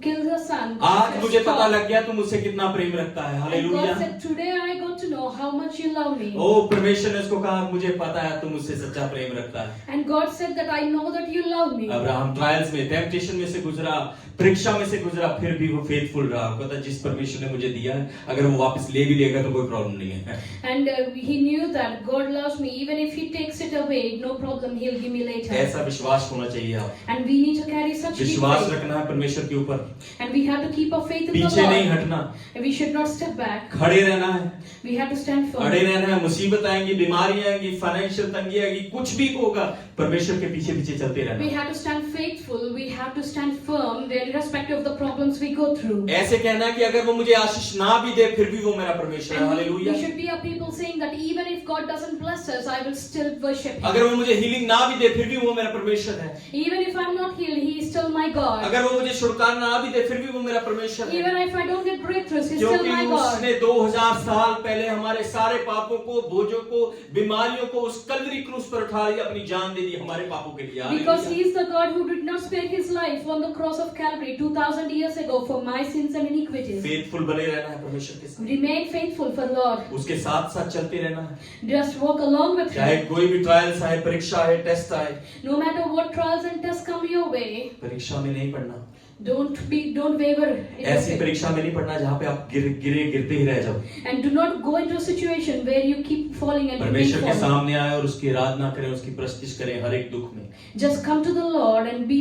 kill the son. आज God मुझे said, पता "Stop." लग गया तुम मुझसे कितना प्रेम रखता है। And hallelujah. God said, today I got to know how much you love me. ओ परमेश्वर ने उसको कहा मुझे पता है तुम मुझसे सच्चा प्रेम रखता है। And God said that I know that you love me. Abraham trials में, टेम्पटेशन में से गुजरा, परीक्षा में से गुजरा, फिर भी वो फेथफुल रहा। कहता जिस परमेश्वर ने मुझे दिया है अगर वो वापस ले भी लेगा तो कोई प्रॉब्लम नहीं है। And he knew that God loves me. Even if he takes it away, no problem, he'll give me later. ऐसा विश्वास होना चाहिए आप। And we need to carry such deep विश्वास faith. रखना है परमेश्वर के ऊपर, And we have to keep our faith in the पीछे नहीं Lord. हटना, And we should not step back. खड़े रहना है, We have to stand firm. अड़े रहना है। मुसीबत आएंगी, बीमारी आएंगी, फाइनेंशियल तंगी आएगी, कुछ भी होगा, परमेश्वर के पीछे पीछे चलते रहना। We have to stand faithful. We have to stand firm, irrespective of the problems we go through. ऐसे कहना है कि अगर वो मुझे आशीष ना भी दे फिर भी वो मेरा परमेश्वर है। And hallelujah. we should be a people saying that even if God doesn't bless us, I will still worship Him. अगर वो मुझे हीलिंग ना भी दे फिर भी वो मेरा परमेश्वर है। Even if I'm not healed, He is still my God. अगर वो मुझे छुटकारा ना भी दे फिर भी वो मेरा परमेश्वर है, Even if I don't get breakthroughs, He's still क्योंकि my God. उसने 2000 साल पहले हमारे सारे पापों को, बोझों को, बीमारियों को उस कलवरी क्रूस पर उठा लिया, अपनी जान दे दी हमारे पापों के लिए। Because hallelujah. He is the God who did not spare His life on the cross of Calvary 2000 years ago for my sins and iniquities. Faithful बने रहना है परमेश्वर के साथ, Remain faithful for Lord. उसके साथ साथ चलते रहना है, Just walk along with चाहे Him. कोई भी ट्रायल्स आए, परीक्षा आए, टेस्ट आए, No matter what trials and tests come your way, परीक्षा में नहीं पढ़ना, don't waver in your ऐसी faith. परीक्षा में नहीं पढ़ना जहाँ पे आप गिरते ही रह जाओ। And do not go into a situation where you keep falling and keep परमेश्वर के falling. सामने आए और उसकी आराधना करें, उसकी प्रस्तुति करें हर एक दुख में। Just come to the Lord and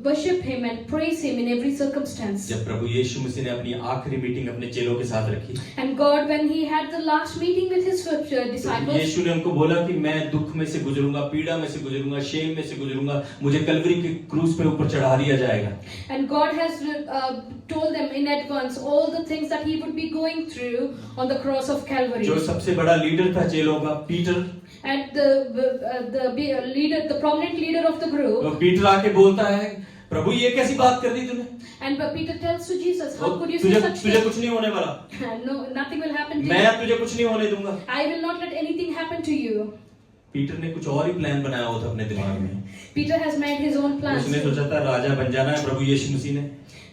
worship Him and praise Him in every circumstance. जब प्रभु यीशु मसीह ने अपनी आखिरी मीटिंग अपने चेलों के साथ रखी, And God, when He had the last meeting with His disciples, यीशु ने उनको बोला कि मैं दुख में से गुजरूंगा, पीड़ा में से गुजरूंगा, शेम में से गुजरूंगा, मुझे कलवरी के क्रूस पे ऊपर चढ़ा दिया जाएगा। and God has told them in advance all the things that He would be going through on the cross of Calvary. जो सबसे बड़ा लीडर था चेलों का, Peter, And the leader, the prominent leader of the group, तो Peter आके बोलता है, प्रभु ये कैसी बात कर दी तूने? and Peter tells to Jesus, how could you say तुझे such तुझे things? कुछ नहीं होने वाला, No, nothing will happen to मैं you. तुझे कुछ नहीं होने दूंगा। I will not let anything happen to you. Peter ने कुछ और ही प्लान बनाया हुआ था अपने दिमाग में। Peter has made his own plans. उसने सोचा था राजा बन जाना है, प्रभु यीशु मसीह ने,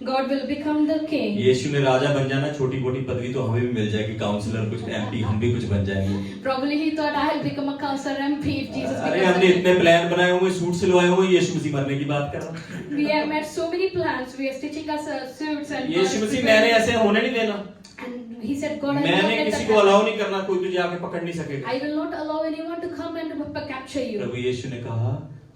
God will become the king. यीशु ने राजा बन जाना, छोटी मोटी पदवी तो हमें भी मिल जाएगी, काउंसलर, कुछ MP, हम भी कुछ बन जाएंगे। Probably he thought I'll become a counselor MP if Jesus अरे becomes हमने a king. इतने प्लान बनाए हुए, सूट सिलवाए हुए, यीशु मसीह मरने की बात कर रहा है। We have made so many plans. We are stitching us suits and. यीशु मसीह मैंने ऐसे होने नहीं देना, And he said, God, I will not मैंने let किसी that को happen. अलाउ नहीं करना, कोई तुझे आके पकड़ नहीं सकेगा। I will not allow anyone to come and capture you. प्रभु यीशु ने कहा,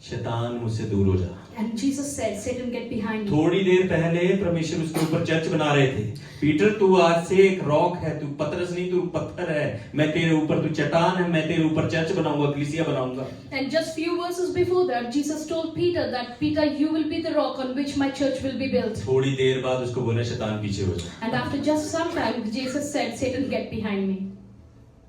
शैतान मुझसे दूर हो जा। And Jesus said, Satan, get behind me. थोड़ी देर पहले परमेश्वर उसके ऊपर चर्च बना रहे थे, पीटर तू आज से एक रॉक है, तू पतरस नहीं, तू पत्थर है, मैं तेरे ऊपर, तू चट्टान है, मैं तेरे ऊपर चर्च बनाऊंगा, कलीसिया बनाऊंगा। And just few verses before that, Jesus told Peter that, Peter, you will be the rock on which my church will be built. थोड़ी देर बाद उसको बोला, शैतान पीछे हो जा। And after just some time, Jesus said, Satan, get behind me.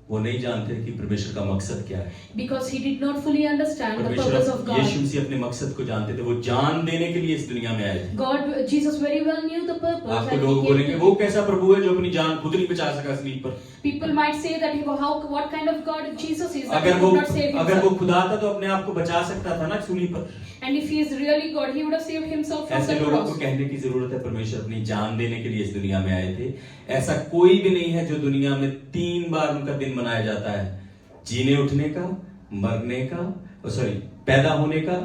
वो नहीं जानते कि परमेश्वर का मकसद क्या है। Because he did not fully understand the purpose of परमेश्वर यीशु God. मसीह अपने मकसद को जानते थे, वो जान देने के लिए इस दुनिया में आए थे। God, Jesus very well knew the purpose. आपको and लोग he बोलेंगे gave वो कैसा प्रभु है जो अपनी जान खुद नहीं बचा सका स्लीप पर। People might say that what kind of God Jesus is that he अगर वो could not save himself. खुदा था तो अपने आप को बचा सकता था ना सूली पर। And if he is really God, he would have saved himself from ऐसे the लोगों को cross. कहने की जरूरत है, परमेश्वर अपनी जान देने के लिए इस दुनिया में आए थे। ऐसा कोई भी नहीं है जो दुनिया में 3 बार उनका दिन मनाया जाता है, जीने उठने का, मरने का, पैदा होने का,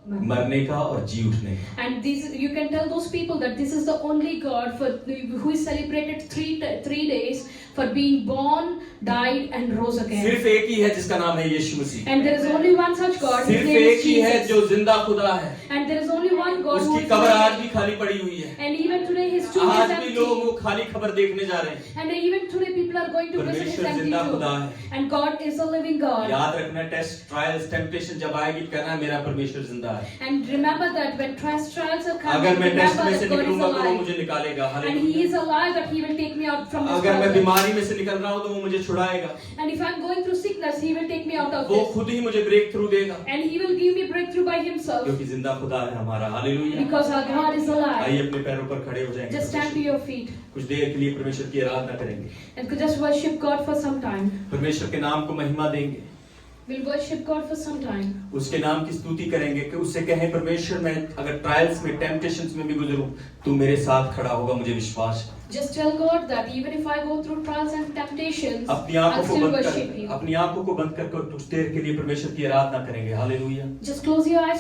मरने का और जी उठने का। And this, you can tell those people that this is the only God who is celebrated three days for being born, died, and rose again. सिर्फ एक ही है जिसका नाम है यीशु मसीह। And there is only one such God. His सिर्फ name एक is ही है Jesus. जो जिंदा खुदा है। And there is only one God who उसकी is कब्र आज alive. भी खाली पड़ी हुई है। And even today his tomb is आज भी लोग empty. वो खाली खबर देखने जा रहे हैं। And even today people are going to visit his परमेश्वर empty जिंदा tomb. खुदा है। And God is a living God. याद रखना, टेस्ट, ट्रायल्स, टेम्पटेशन जब आएगी कहना मेरा परमेश्वर जिंदा है। And remember that when trials are coming, अगर मैं टेस्ट remember में से that God is निकलूंगा तो वो alive. मुझे निकालेगा। And he hallelujah. is alive that he will take me out from this अगर मैं problem. बीमारी में से निकल रहा हूँ तो वो मुझे छुड़ाएगा। And if I'm going through sickness, he will take me out of वो this. खुद ही मुझे ब्रेक थ्रू देगा, And he will give me breakthrough by himself. क्योंकि जिंदा खुदा है हमारा। Hallelujah. Because our God is alive. आइए अपने पैरों पर खड़े हो जाएंगे। Just stand to your feet कुछ देर के लिए परमेश्वर की आराधना करेंगे, and could just worship God for some time. परमेश्वर के नाम को महिमा देंगे, We'll worship God for some time. उसके नाम की स्तुति करेंगे कि उससे कहें परमेश्वर मैं अगर ट्रायल्स में, टेम्पटेशंस में भी गुजरूं तू मेरे साथ खड़ा होगा, मुझे विश्वास है। Just tell God that even if I go through trials and temptations, अपनी I'll आंखों को still बंद worship कर, you. अपनी आंखों को बंद करके कुछ देर के लिए परमेश्वर की आराधना करेंगे। Hallelujah. Just close your eyes